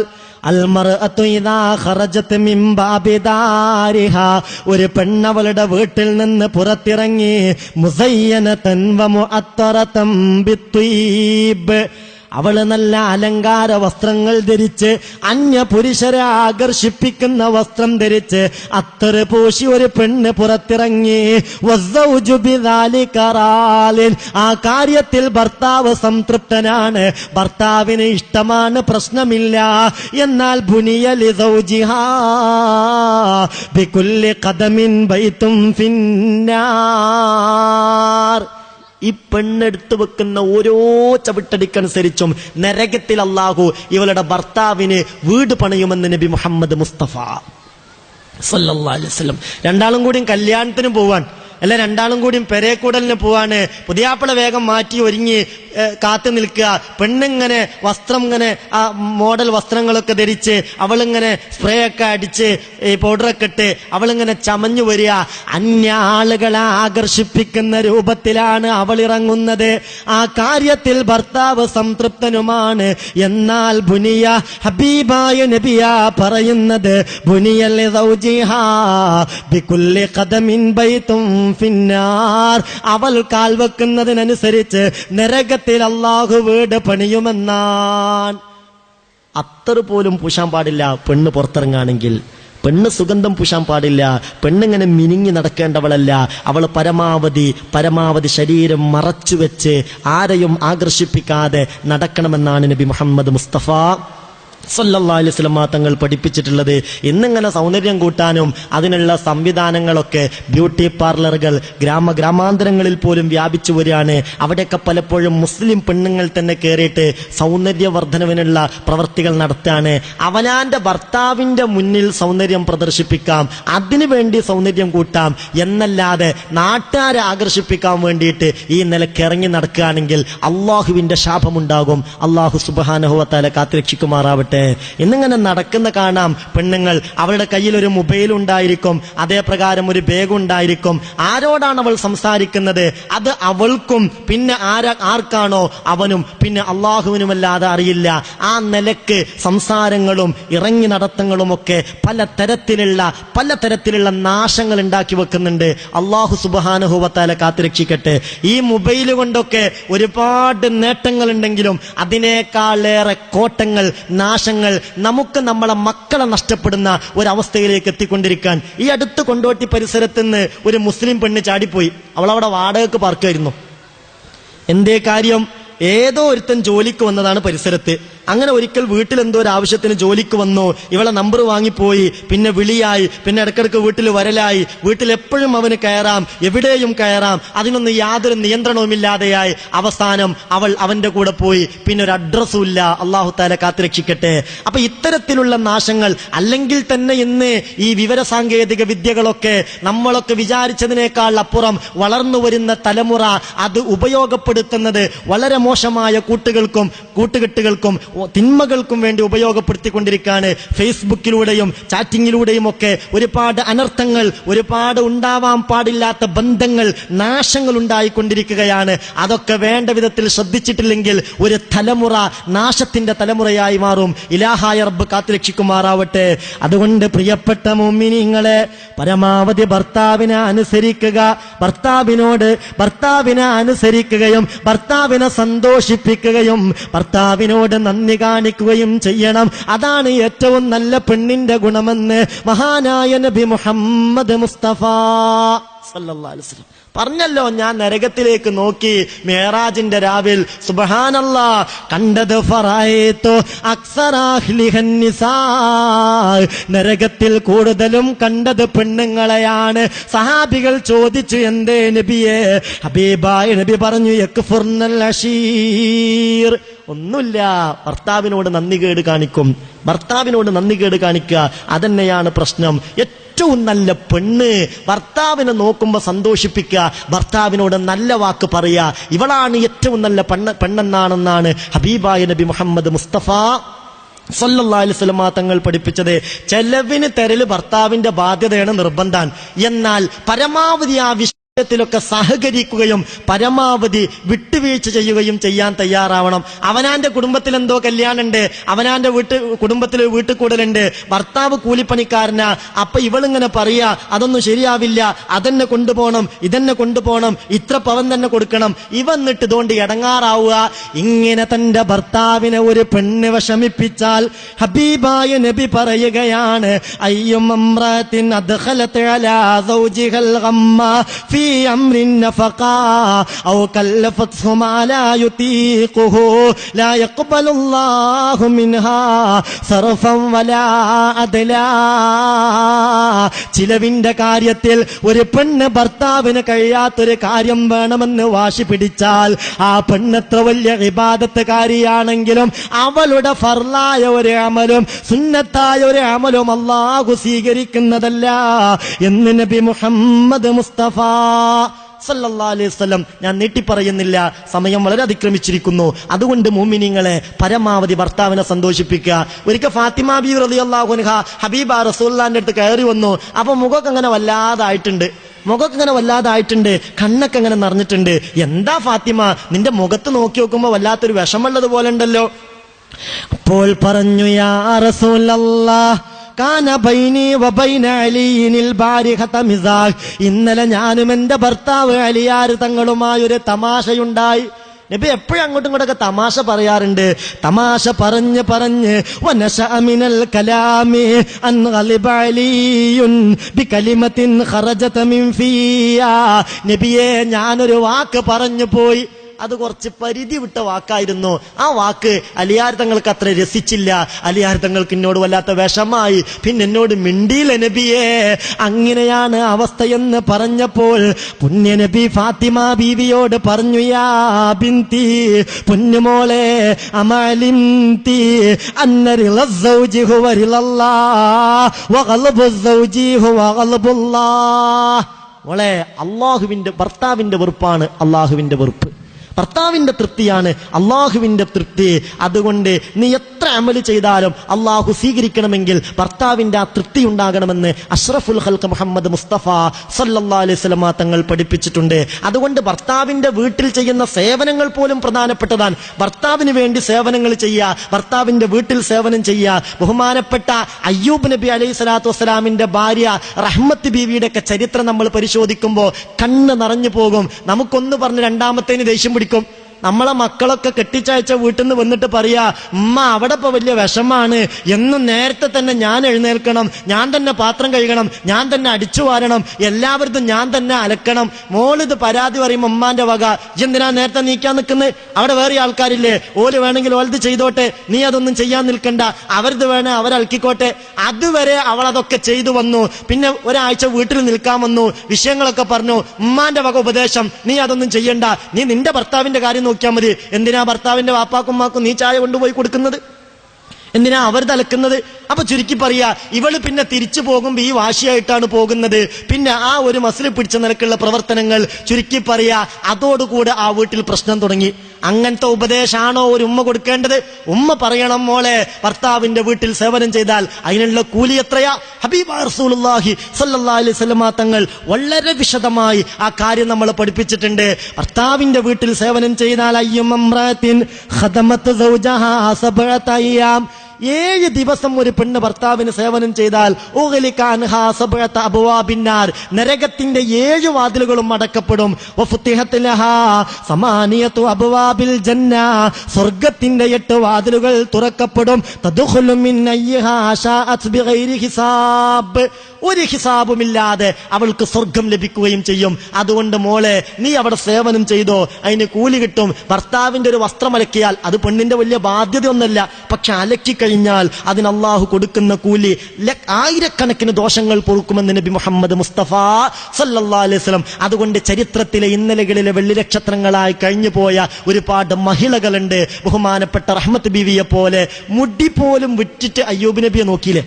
അൽമർഅതു ഇദാ ഖറജത് മിൻ ബാബി ദാരിഹാ, ഒരു പെണ്ണവളുടെ വീട്ടിൽ നിന്ന് പുറത്തിറങ്ങി മുസയ്യനതൻ വ മുഅത്തറതൻ ബിത്വീബ്, അവള് നല്ല അലങ്കാര വസ്ത്രങ്ങൾ ധരിച്ച് അന്യ പുരുഷരെ ആകർഷിപ്പിക്കുന്ന വസ്ത്രം ധരിച്ച് അത്തറ് പൂശി ഒരു പെണ്ണ് പുറത്തിറങ്ങി, വസ്സൗജു ബിദാലിക റാലിൻ, ആ കാര്യത്തിൽ ഭർത്താവ് സംതൃപ്തനാണ്, ഭർത്താവിന് ഇഷ്ടമാണ്, പ്രശ്നമില്ല. എന്നാൽ ബുനിയ ലിസൗജിഹാ ബികുല്ലി ഖദമിൻ ബൈതും ഫിന്നാർ, ഈ പെണ്ണെടുത്തു വെക്കുന്ന ഓരോ ചവിട്ടടിക്കനുസരിച്ചും നരകത്തിൽ അല്ലാഹു ഇവളുടെ ഭർത്താവിന് വീട് പണിയുമെന്ന് നബി മുഹമ്മദ് മുസ്തഫ സല്ലല്ലാഹു അലൈഹി വസല്ലം. രണ്ടാളും കൂടിയും കല്യാണത്തിന് പോവാൻ, അല്ല രണ്ടാളും കൂടിയും പെരേക്കൂടലിന് പോവാണ്. പുതിയാപ്പിള വേഗം മാറ്റി ഒരുങ്ങി കാത്തു നിൽക്കുക. പെണ്ണിങ്ങനെ വസ്ത്രം ഇങ്ങനെ ആ മോഡൽ വസ്ത്രങ്ങളൊക്കെ ധരിച്ച് അവളിങ്ങനെ സ്പ്രേ ഒക്കെ അടിച്ച് പൗഡറൊക്കെ ഇട്ട് അവളിങ്ങനെ ചമഞ്ഞു വരിക. അന്യ ആളുകളെ ആകർഷിപ്പിക്കുന്ന രൂപത്തിലാണ് അവൾ ഇറങ്ങുന്നത്. ആ കാര്യത്തിൽ ഭർത്താവ് സംതൃപ്തനുമാണ്. എന്നാൽ ബുനിയ, ഹബീബായ നബിയാ പറയുന്നത്, ബുനിയൽ സൗജിഹാ ബികുല്ലി ഖദമിൻ ബൈതും ഫിന്നാർ. അവൾ കാൽ വെക്കുന്നതിനനുസരിച്ച് നരകത്തിൽ അല്ലാഹു വീട് പണിയുമെന്നാണ്. അത്തറ് പോലും പൂശാൻ പാടില്ല പെണ്ണ് പുറത്തിറങ്ങാണെങ്കിൽ. പെണ്ണ് സുഗന്ധം പൂശാൻ പാടില്ല. പെണ്ണിങ്ങനെ മിനിങ്ങി നടക്കേണ്ടവളല്ല. അവൾ പരമാവധി ശരീരം മറച്ചുവെച്ച് ആരെയും ആകർഷിപ്പിക്കാതെ നടക്കണമെന്നാണ് നബി മുഹമ്മദ് മുസ്തഫ സല്ലല്ലാഹു അലൈഹി വസല്ലം തങ്ങൾ പഠിപ്പിച്ചിട്ടുള്ളത്. ഇന്നിങ്ങനെ സൗന്ദര്യം കൂട്ടാനും അതിനുള്ള സംവിധാനങ്ങളൊക്കെ ബ്യൂട്ടി പാർലറുകൾ ഗ്രാമാന്തരങ്ങളിൽ പോലും വ്യാപിച്ചു വരികയാണ്. അവിടെയൊക്കെ പലപ്പോഴും മുസ്ലിം പെണ്ണുങ്ങൾ തന്നെ കയറിയിട്ട് സൗന്ദര്യവർദ്ധനവിനുള്ള പ്രവർത്തികൾ നടത്തുകയാണ്. അവനാന്റെ ഭർത്താവിന്റെ മുന്നിൽ സൗന്ദര്യം പ്രദർശിപ്പിക്കാം, അതിനു വേണ്ടി സൗന്ദര്യം കൂട്ടാം എന്നല്ലാതെ നാട്ടുകാരെ ആകർഷിപ്പിക്കാൻ വേണ്ടിയിട്ട് ഈ നിലക്ക് ഇറങ്ങി നടക്കുകയാണെങ്കിൽ അള്ളാഹുവിന്റെ ശാപമുണ്ടാകും. അള്ളാഹു സുബ്ഹാനഹു വ തആല കാത്തുരക്ഷിക്കുമാറാവട്ടെ. ഇന്നിങ്ങനെ നടക്കുന്ന കാണാം പെണ്ണുങ്ങൾ, അവളുടെ കയ്യിൽ ഒരു മൊബൈൽ ഉണ്ടായിരിക്കും, അതേ പ്രകാരം ഒരു ബാഗ് ഉണ്ടായിരിക്കും. ആരോടാണ് അവൾ സംസാരിക്കുന്നത്? അത് അവൾക്കും പിന്നെ ആർക്കാണോ അവനും പിന്നെ അള്ളാഹുവിനുമല്ലാതെ അറിയില്ല. ആ നിലക്ക് സംസാരങ്ങളും ഇറങ്ങി നടത്തങ്ങളുമൊക്കെ പലതരത്തിലുള്ള നാശങ്ങൾ ഉണ്ടാക്കി വെക്കുന്നുണ്ട്. അള്ളാഹു സുബ്ഹാനഹു വ തആല കാത്തുരക്ഷിക്കട്ടെ. ഈ മൊബൈൽ കൊണ്ടൊക്കെ ഒരുപാട് നേട്ടങ്ങൾ ഉണ്ടെങ്കിലും അതിനേക്കാളേറെ കോട്ടങ്ങൾ, നാശങ്ങൾ, നമുക്ക് നമ്മളെ മക്കളെ നഷ്ടപ്പെടുന്ന ഒരവസ്ഥയിലേക്ക് എത്തിക്കൊണ്ടിരിക്കാൻ. ഈ അടുത്ത് കൊണ്ടോട്ടി പരിസരത്ത് നിന്ന് ഒരു മുസ്ലിം പെണ്ണ് ചാടിപ്പോയി. അവളവിടെ വാടകയ്ക്ക് പാർക്കായിരുന്നു. എന്തേ കാര്യം? ഏതോ ഒരുത്തൻ ജോലിക്ക് വന്നതാണ് പരിസരത്ത്. അങ്ങനെ ഒരിക്കൽ വീട്ടിൽ എന്തോ ഒരു ആവശ്യത്തിന് ജോലിക്ക് വന്നു. ഇവളെ നമ്പർ വാങ്ങിപ്പോയി. പിന്നെ വിളിയായി, പിന്നെ ഇടക്കിടക്ക് വീട്ടിൽ വരലായി. വീട്ടിൽ എപ്പോഴും അവന് കയറാം, എവിടെയും കയറാം. അതിനൊന്നും യാതൊരു നിയന്ത്രണവുമില്ലാതെയായി. അവസാനം അവൾ അവന്റെ കൂടെ പോയി. പിന്നെ ഒരു അഡ്രസ്സും ഇല്ല. അള്ളാഹു തആല കാത്തുരക്ഷിക്കട്ടെ. അപ്പൊ ഇത്തരത്തിലുള്ള നാശങ്ങൾ, അല്ലെങ്കിൽ തന്നെ ഇന്ന് ഈ വിവര സാങ്കേതിക വിദ്യകളൊക്കെ നമ്മളൊക്കെ വിചാരിച്ചതിനേക്കാൾ അപ്പുറം വളർന്നു വരുന്ന തലമുറ അത് ഉപയോഗപ്പെടുത്തുന്നത് വളരെ മോശമായ കൂട്ടുകെട്ടുകൾക്കും തിന്മകൾക്കും വേണ്ടി ഉപയോഗപ്പെടുത്തിക്കൊണ്ടിരിക്കുകയാണ്. ഫേസ്ബുക്കിലൂടെയും ചാറ്റിങ്ങിലൂടെയും ഒക്കെ ഒരുപാട് അനർത്ഥങ്ങൾ, ഒരുപാട് ഉണ്ടാവാൻ പാടില്ലാത്ത ബന്ധങ്ങൾ, നാശങ്ങൾ ഉണ്ടായിക്കൊണ്ടിരിക്കുകയാണ്. അതൊക്കെ വേണ്ട വിധത്തിൽ ശ്രദ്ധിച്ചിട്ടില്ലെങ്കിൽ ഒരു തലമുറ നാശത്തിന്റെ തലമുറയായി മാറും. ഇലാഹായ റബ്ബ് കാത്തുരക്ഷിക്കുമാറാവട്ടെ. അതുകൊണ്ട് പ്രിയപ്പെട്ട മുഅ്മിനീങ്ങളെ, പരമാവധി ഭർത്താവിനെ അനുസരിക്കുക. ഭർത്താവിനെ അനുസരിക്കുകയും ഭർത്താവിനെ സന്തോഷിപ്പിക്കുകയും ഭർത്താവിനോട് നന്ദി കാണിക്കുകയും ചെയ്യണം. അതാണ് ഏറ്റവും നല്ല പെണ്ണിന്റെ ഗുണമെന്ന് മഹാനായ നബി മുഹമ്മദ് മുസ്തഫ സല്ലല്ലാഹു അലൈഹി വസല്ലം പറഞ്ഞല്ലോ. ഞാൻ നരകത്തിലേക്ക് നോക്കി മിഅ്റാജിന്റെ രാവിൽ, സുബ്ഹാനല്ലാഹ്, കണ്ടത് ഫറഅയ്തു അക്സറ അഹ്ലിഹൻ നിസാ, നരകത്തിൽ കൂടുതലും കണ്ടത് പെണ്ണുങ്ങളെയാണ്. സഹാബികൾ ചോദിച്ചു, എന്തേ നബിയെ? ഹബീബായ നബി പറഞ്ഞു, യക്ഫുർനൽ അശീർ. ഒന്നുമില്ല, ഭർത്താവിനോട് നന്ദികേട് കാണിക്കുക, അതന്നെയാണ് പ്രശ്നം. ഏറ്റവും നല്ല പെണ്ണ് ഭർത്താവിനെ നോക്കുമ്പോ സന്തോഷിപ്പിക്കുക, ഭർത്താവിനോട് നല്ല വാക്ക് പറയുക. ഇവളാണ് ഏറ്റവും നല്ല പെണ്ണെന്നാണെന്നാണ് ഹബീബായ നബി മുഹമ്മദ് മുസ്തഫ സല്ലല്ലാഹു അലൈഹി വസല്ലം തങ്ങൾ പഠിപ്പിച്ചത്. ചെലവിന് തരല് ഭർത്താവിന്റെ ബാധ്യതയാണ്, നിർബന്ധാൻ. എന്നാൽ പരമാവധി ആ ത്തിലൊക്കെ സഹകരിക്കുകയും പരമാവധി വിട്ടുവീഴ്ച ചെയ്യുകയും ചെയ്യാൻ തയ്യാറാവണം. അവനാന്റെ കുടുംബത്തിൽ എന്തോ കല്യാണുണ്ട്, അവനാന്റെ കുടുംബത്തിൽ വീട്ടുകൂടലുണ്ട്, ഭർത്താവ് കൂലിപ്പണിക്കാരനാ. അപ്പൊ ഇവളിങ്ങനെ പറയാ, അതൊന്നും ശരിയാവില്ല, അതെന്നെ കൊണ്ടുപോകണം, ഇതെന്നെ കൊണ്ടുപോകണം, ഇത്ര പവൻ തന്നെ കൊടുക്കണം. ഇവന്നിട്ട് ഇതുകൊണ്ട് ഇടങ്ങാറാവുക. ഇങ്ങനെ തന്റെ ഭർത്താവിനെ ഒരു പെണ്ണ് വിഷമിപ്പിച്ചാൽ ഹബീബായ നബി പറയുകയാണ്, അയ്യും അംറത്തിൻ അദ്ഖലത അലാ സൗജിഹൽ ഗമ്മ ഫീ في أمر نفقا أو كلفته ما لا يطيقه لا يقبل الله منها صرفا ولا عدلا. ചിലവിന്റെ കാര്യത്തിൽ ഒരു പെണ്ണ് ഭർത്താവിന് കഴിയാത്തൊരു കാര്യം വേണമെന്ന് വാശി പിടിച്ചാൽ ആ പെണ്ണെത്ര വലിയ ഇബാദത്തുകാരിയാണെങ്കിലും അവളുടെ ഫർലായ ഒരു അമലും സുന്നത്തായ ഒരു അമലും അല്ലാഹു സ്വീകരിക്കുന്നതല്ല എന്ന് നബി മുഹമ്മദ് മുസ്തഫ സല്ലല്ലാഹു അലൈഹി വസല്ലം. ഞാൻ നീട്ടിപ്പറയുന്നില്ല, സമയം വളരെ അതിക്രമിച്ചിരിക്കുന്നു. അതുകൊണ്ട് മുഅ്മിനീങ്ങളെ പരമാവധി ഭർത്താവിനെ സന്തോഷിപ്പിക്കുക. ഒരിക്കൽ ഫാത്തിമ ബീവി റളിയല്ലാഹു അൻഹ ഹബീബ റസൂലുള്ളാഹിന്റെ അടുത്ത് കയറി വന്നു. അപ്പൊ മുഖമൊക്കെ അങ്ങനെ വല്ലാതായിട്ടുണ്ട്, കണ്ണൊക്കെ അങ്ങനെ നിറഞ്ഞിട്ടുണ്ട്. എന്താ ഫാത്തിമ, നിന്റെ മുഖത്ത് നോക്കി നോക്കുമ്പോ വല്ലാത്തൊരു വിഷമുള്ളത് പോലെ ഉണ്ടല്ലോ. അപ്പോൾ പറഞ്ഞു, യാ റസൂലല്ലാഹ് കാന ബൈനി വബൈന അലിയിനിൽ ബാരിഹത മിസാഹ്. ഇന്നലെ ഞാനും എന്റെ ഭർത്താവ് അലിയാർ തങ്ങളുമായൊരു തമാശയുണ്ടായി. നബി എപ്പോഴും അങ്ങോട്ടും ഇങ്ങോട്ടൊക്കെ തമാശ പറയാറുണ്ട്. തമാശ പറഞ്ഞ് വനശഅ മിനൽ കലാമി അൻ ഗളിബ അലിയുൻ ബികലിമത്തിൻ ഖറജത മിൻ ഫിയാ. നബിയെ, ഞാനൊരു വാക്ക് പറഞ്ഞു പോയി. അത് കുറച്ച് പരിധി വിട്ട വാക്കായിരുന്നു. ആ വാക്ക് അലിയാർ തങ്ങൾക്ക് അത്ര രസിച്ചില്ല. അലിയാർ തങ്ങൾക്ക് എന്നോട് വല്ലാത്ത വിഷമായി. പിന്നെ എന്നോട് മിണ്ടിയില്ല നബിയെ. അങ്ങനെയാണ് അവസ്ഥയെന്ന് പറഞ്ഞപ്പോൾ പുണ്യ നബി ഫാത്തിമ ബീവിയോട് പറഞ്ഞു, യാ ബിന്തി, പൊന്നുമോളെ, അമലിംതി അന്ന റിളസ് സൗജി ഹുവ റിളല്ലാഹ് വഗളബു സൗജി ഹുവ ഗളബുല്ലാഹ്. മോളെ, അല്ലാഹുവിന്റെ ഭർത്താവിന്റെ വെറുപ്പാണ് അല്ലാഹുവിന്റെ വെറുപ്പ്, ഭർത്താവിന്റെ തൃപ്തിയാണ് അള്ളാഹുവിന്റെ തൃപ്തി. അതുകൊണ്ട് നീ എത്ര അമല് ചെയ്താലും അള്ളാഹു സ്വീകരിക്കണമെങ്കിൽ ഭർത്താവിന്റെ ആ തൃപ്തി ഉണ്ടാകണമെന്ന് അഷ്റഫുൽ ഖൽഖ് മുഹമ്മദ് മുസ്തഫ സല്ലല്ലാഹു അലൈഹി വസല്ലം തങ്ങൾ പഠിപ്പിച്ചിട്ടുണ്ട്. അതുകൊണ്ട് ഭർത്താവിന്റെ വീട്ടിൽ ചെയ്യുന്ന സേവനങ്ങൾ പോലും പ്രധാനപ്പെട്ടതാണ്. ഭർത്താവിന് വേണ്ടി സേവനങ്ങൾ ചെയ്യുക, ഭർത്താവിന്റെ വീട്ടിൽ സേവനം ചെയ്യുക. ബഹുമാനപ്പെട്ട അയ്യൂബ് നബി അലൈഹി സ്വലാത്തു വസ്സലാമിന്റെ ഭാര്യ റഹ്മത്ത് ബീവിയുടെ ഒക്കെ ചരിത്രം നമ്മൾ പരിശോധിക്കുമ്പോൾ കണ്ണ് നിറഞ്ഞു പോകും. നമുക്കൊന്ന് പറഞ്ഞ് രണ്ടാമത്തേന് ദേഷ്യം പിടിക്കും. നമ്മളെ മക്കളൊക്കെ കെട്ടിച്ചയച്ച വീട്ടിൽ നിന്ന് വന്നിട്ട് പറയാ, ഉമ്മ അവിടെ ഇപ്പൊ വലിയ വിഷമാണ്, എന്നും നേരത്തെ തന്നെ ഞാൻ എഴുന്നേൽക്കണം, ഞാൻ തന്നെ പാത്രം കഴുകണം, ഞാൻ തന്നെ അടിച്ചു വാരണം, എല്ലാവരും ഞാൻ തന്നെ അലക്കണം. മോളിത് പരാതി പറയുമ്പോ ഉമ്മാന്റെ വക, എന്തിനാ നേരത്തെ നീക്കാൻ നിൽക്കുന്നത്? അവിടെ വേറെ ആൾക്കാരില്ലേ, ഓല് വേണമെങ്കിൽ ഓലത് ചെയ്തോട്ടെ, നീ അതൊന്നും ചെയ്യാൻ നിൽക്കണ്ട, അവരത് വേണേ അവരൽക്കിക്കോട്ടെ. അതുവരെ അവൾ അതൊക്കെ ചെയ്തു വന്നു. പിന്നെ ഒരാഴ്ച വീട്ടിൽ നിൽക്കാൻ വന്നു, വിഷയങ്ങളൊക്കെ പറഞ്ഞു. ഉമ്മാന്റെ വക ഉപദേശം, നീ അതൊന്നും ചെയ്യണ്ട, നീ നിന്റെ ഭർത്താവിന്റെ കാര്യം നോക്കിയാൽ മതി. എന്തിനാ ഭർത്താവിന്റെ വാപ്പാക്കും ഉമ്മാക്കും നീ ചായ കൊണ്ടുപോയി കൊടുക്കുന്നത്? എന്തിനാ അവർ തലക്കുന്നത്? അപ്പൊ ചുരുക്കി പറയാ, ഇവള് പിന്നെ തിരിച്ചു പോകുമ്പോ ഈ വാശിയായിട്ടാണ് പോകുന്നത്. പിന്നെ ആ ഒരു മസിൽ പിടിച്ച നിലക്കുള്ള പ്രവർത്തനങ്ങൾ ചുരുക്കി പറയാ, അതോടുകൂടെ ആ വീട്ടിൽ പ്രശ്നം തുടങ്ങി. അങ്ങനത്തെ ഉപദേശമാണോ ഒരു ഉമ്മ കൊടുക്കേണ്ടത്? ഉമ്മ പറയണം, മോളെ, ഭർത്താവിന്റെ വീട്ടിൽ സേവനം ചെയ്താൽ അതിനുള്ള കൂലി എത്രയാ? ഹബീബ റസൂലുള്ളാഹി സ്വല്ലല്ലാഹു അലൈഹി വസല്ലം തങ്ങൾ വളരെ വിശദമായി ആ കാര്യം നമ്മൾ പഠിപ്പിച്ചിട്ടുണ്ട്. ഭർത്താവിന്റെ വീട്ടിൽ സേവനം ചെയ്താൽ അയ്യും അംറാത്തിൻ ഖദമത്ത് സൗജഹാ സബഅത അയ്യാം, 7 ദിവസം ഒരു പെണ്ണ് ഭർത്താവിന് സേവനം ചെയ്താൽ നരകത്തിന്റെ 7 വാതിലുകളും അടക്കപ്പെടും. സ്വർഗത്തിന്റെ 8 വാതിലുകൾ തുറക്കപ്പെടും. ഒരു ഹിസാബുമില്ലാതെ അവൾക്ക് സ്വർഗം ലഭിക്കുകയും ചെയ്യും. അതുകൊണ്ട് മോളെ, നീ അവിടെ സേവനം ചെയ്തോ, അതിന് കൂലി കിട്ടും. ഭർത്താവിന്റെ ഒരു വസ്ത്രം അലക്കിയാൽ അത് പെണ്ണിന്റെ വലിയ ബാധ്യതയൊന്നല്ല, പക്ഷെ അലക്കി കഴിഞ്ഞാൽ അതിന് അള്ളാഹു കൊടുക്കുന്ന കൂലി ആയിരക്കണക്കിന് ദോഷങ്ങൾ പൊറുക്കുമെന്ന് നബി മുഹമ്മദ് മുസ്തഫ സല്ലല്ലാഹു അലൈഹി വസല്ലം. അതുകൊണ്ട് ചരിത്രത്തിലെ ഇന്നലകളിലെ വെള്ളിനക്ഷത്രങ്ങളായി കഴിഞ്ഞു പോയ ഒരുപാട് മഹിളകളുണ്ട്. ബഹുമാനപ്പെട്ട റഹ്മത്ത് ബീവിയെ പോലെ മുടി പോലും വിറ്റിട്ട് അയ്യൂബ് നബിയെ നോക്കിയില്ലേ?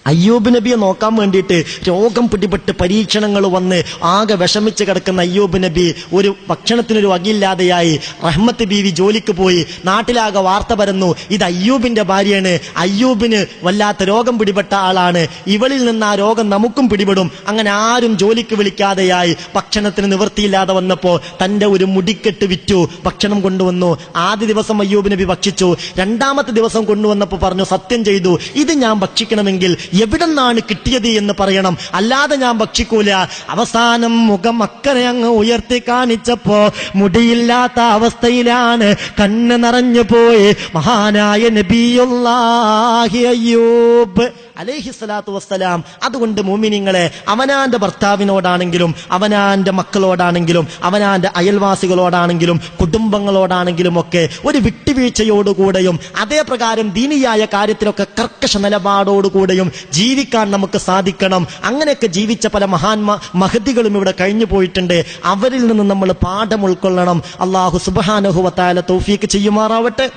അയ്യൂബ് നബിയെ നോക്കാൻ വേണ്ടിയിട്ട് രോഗം പിടിപെട്ട് പരീക്ഷണങ്ങൾ വന്ന് ആകെ വിഷമിച്ച് കിടക്കുന്ന അയ്യൂബ് നബി ഒരു ഭക്ഷണത്തിനൊരു വകയില്ലാതെയായി. റഹ്മത്ത് ബീവി ജോലിക്ക് പോയി. നാട്ടിലാകെ വാർത്ത പരന്നു, ഇത് അയ്യൂബിന്റെ ഭാര്യയാണ്, അയ്യൂബിന് വല്ലാത്ത രോഗം പിടിപെട്ട ആളാണ്, ഇവളിൽ നിന്ന് ആ രോഗം നമുക്കും പിടിപെടും. അങ്ങനെ ആരും ജോലിക്ക് വിളിക്കാതെയായി. ഭക്ഷണത്തിന് നിവൃത്തിയില്ലാതെ വന്നപ്പോ തന്റെ ഒരു മുടിക്കെട്ട് വിറ്റു, ഭക്ഷണം കൊണ്ടുവന്നു. ആദ്യ ദിവസം അയ്യൂബ് നബി ഭക്ഷിച്ചു. രണ്ടാമത്തെ ദിവസം കൊണ്ടുവന്നപ്പോ പറഞ്ഞു, സത്യം ചെയ്തു, ഇത് ഞാൻ ഭക്ഷിക്കണമെങ്കിൽ എവിടെന്നാണ് കിട്ടിയത് എന്ന് പറയണം, അല്ലാതെ ഞാൻ ഭക്ഷിക്കൂല. അവസാനം മുഖം അക്കരെ അങ്ങ് ഉയർത്തി കാണിച്ചപ്പോ മുടിയില്ലാത്ത അവസ്ഥയിലാണ്, കണ്ണ് നിറഞ്ഞു പോയി. മഹാനായ നബിയുല്ലാഹി അയ്യൂബ് അലൈഹിസ്സലാത്തു വസ്സലാം. അതുകൊണ്ട് മുഅ്മിനീങ്ങളെ, അവനാന്റെ ഭർത്താവിനോടാണെങ്കിലും അവനാന്റെ മക്കളോടാണെങ്കിലും അവനാന്റെ അയൽവാസികളോടാണെങ്കിലും കുടുംബങ്ങളോടാണെങ്കിലും ഒക്കെ ഒരു വിട്ടുവീഴ്ചയോടുകൂടെയും അതേ പ്രകാരം ദീനിയായ കാര്യത്തിലൊക്കെ കർക്കശ നിലപാടോടുകൂടെയും ജീവിക്കാൻ നമുക്ക് സാധിക്കണം. അങ്ങനെയൊക്കെ ജീവിച്ച പല മഹദികളും ഇവിടെ കഴിഞ്ഞു പോയിട്ടുണ്ട്. അവരിൽ നിന്ന് നമ്മൾ പാഠം ഉൾക്കൊള്ളണം. അല്ലാഹു സുബ്ഹാനഹു വ തആല തൗഫീഖ് ചെയ്യുമാറാവട്ടെ,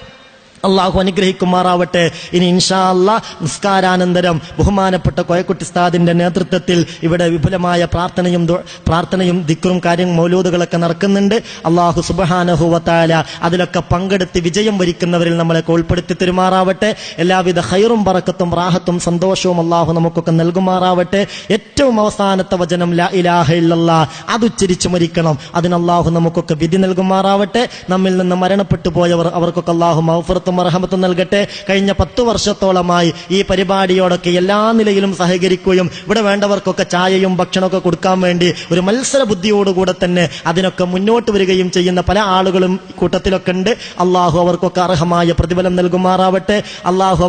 അള്ളാഹു അനുഗ്രഹിക്കുമാറാവട്ടെ. ഇനി ഇൻഷാ അല്ലാഹ് നിസ്കാരാനന്തരം ബഹുമാനപ്പെട്ട കോയക്കുട്ടി ഉസ്താദിന്റെ നേതൃത്വത്തിൽ ഇവിടെ വിപുലമായ പ്രാർത്ഥനയും ദിക്റും കാര്യം മൗലൂദുകളൊക്കെ നടക്കുന്നുണ്ട്. അള്ളാഹു സുബ്ഹാനഹു വ തആല അതിലൊക്കെ പങ്കെടുത്ത് വിജയം വരിക്കുന്നവരിൽ നമ്മളെ ഉൾപ്പെടുത്തി തരുമാറാവട്ടെ. എല്ലാവിധ ഖൈറും ബറക്കത്തും റാഹത്തും സന്തോഷവും അള്ളാഹു നമുക്കൊക്കെ നൽകുമാറാവട്ടെ. ഏറ്റവും അവസാനത്തെ വചനം ലാ ഇലാഹ ഇല്ലല്ലാഹ്, അത് ഉച്ചരിച്ചു മരിക്കണം. അതിന് അള്ളാഹു നമുക്കൊക്കെ വിധി നൽകുമാറാവട്ടെ. നമ്മിൽ നിന്ന് മരണപ്പെട്ടു പോയവർ അവർക്കൊക്കെ അള്ളാഹു മഗ്ഫിറത്തും റഹ്മത്തും നൽകട്ടെ. കഴിഞ്ഞ 10 വർഷത്തോളമായി ഈ പരിപാടിയോടൊക്കെ എല്ലാ നിലയിലും സഹകരിക്കുകയും ഇവിടെ വേണ്ടവർക്കൊക്കെ ചായയും ഭക്ഷണമൊക്കെ കൊടുക്കാൻ വേണ്ടി ഒരു മത്സര ബുദ്ധിയോടുകൂടെ തന്നെ അതിനൊക്കെ മുന്നോട്ട് വരികയും ചെയ്യുന്ന പല ആളുകളും കൂട്ടത്തിലൊക്കെ ഉണ്ട്. അള്ളാഹു അവർക്കൊക്കെ അർഹമായ പ്രതിഫലം നൽകുമാറാവട്ടെ. അള്ളാഹു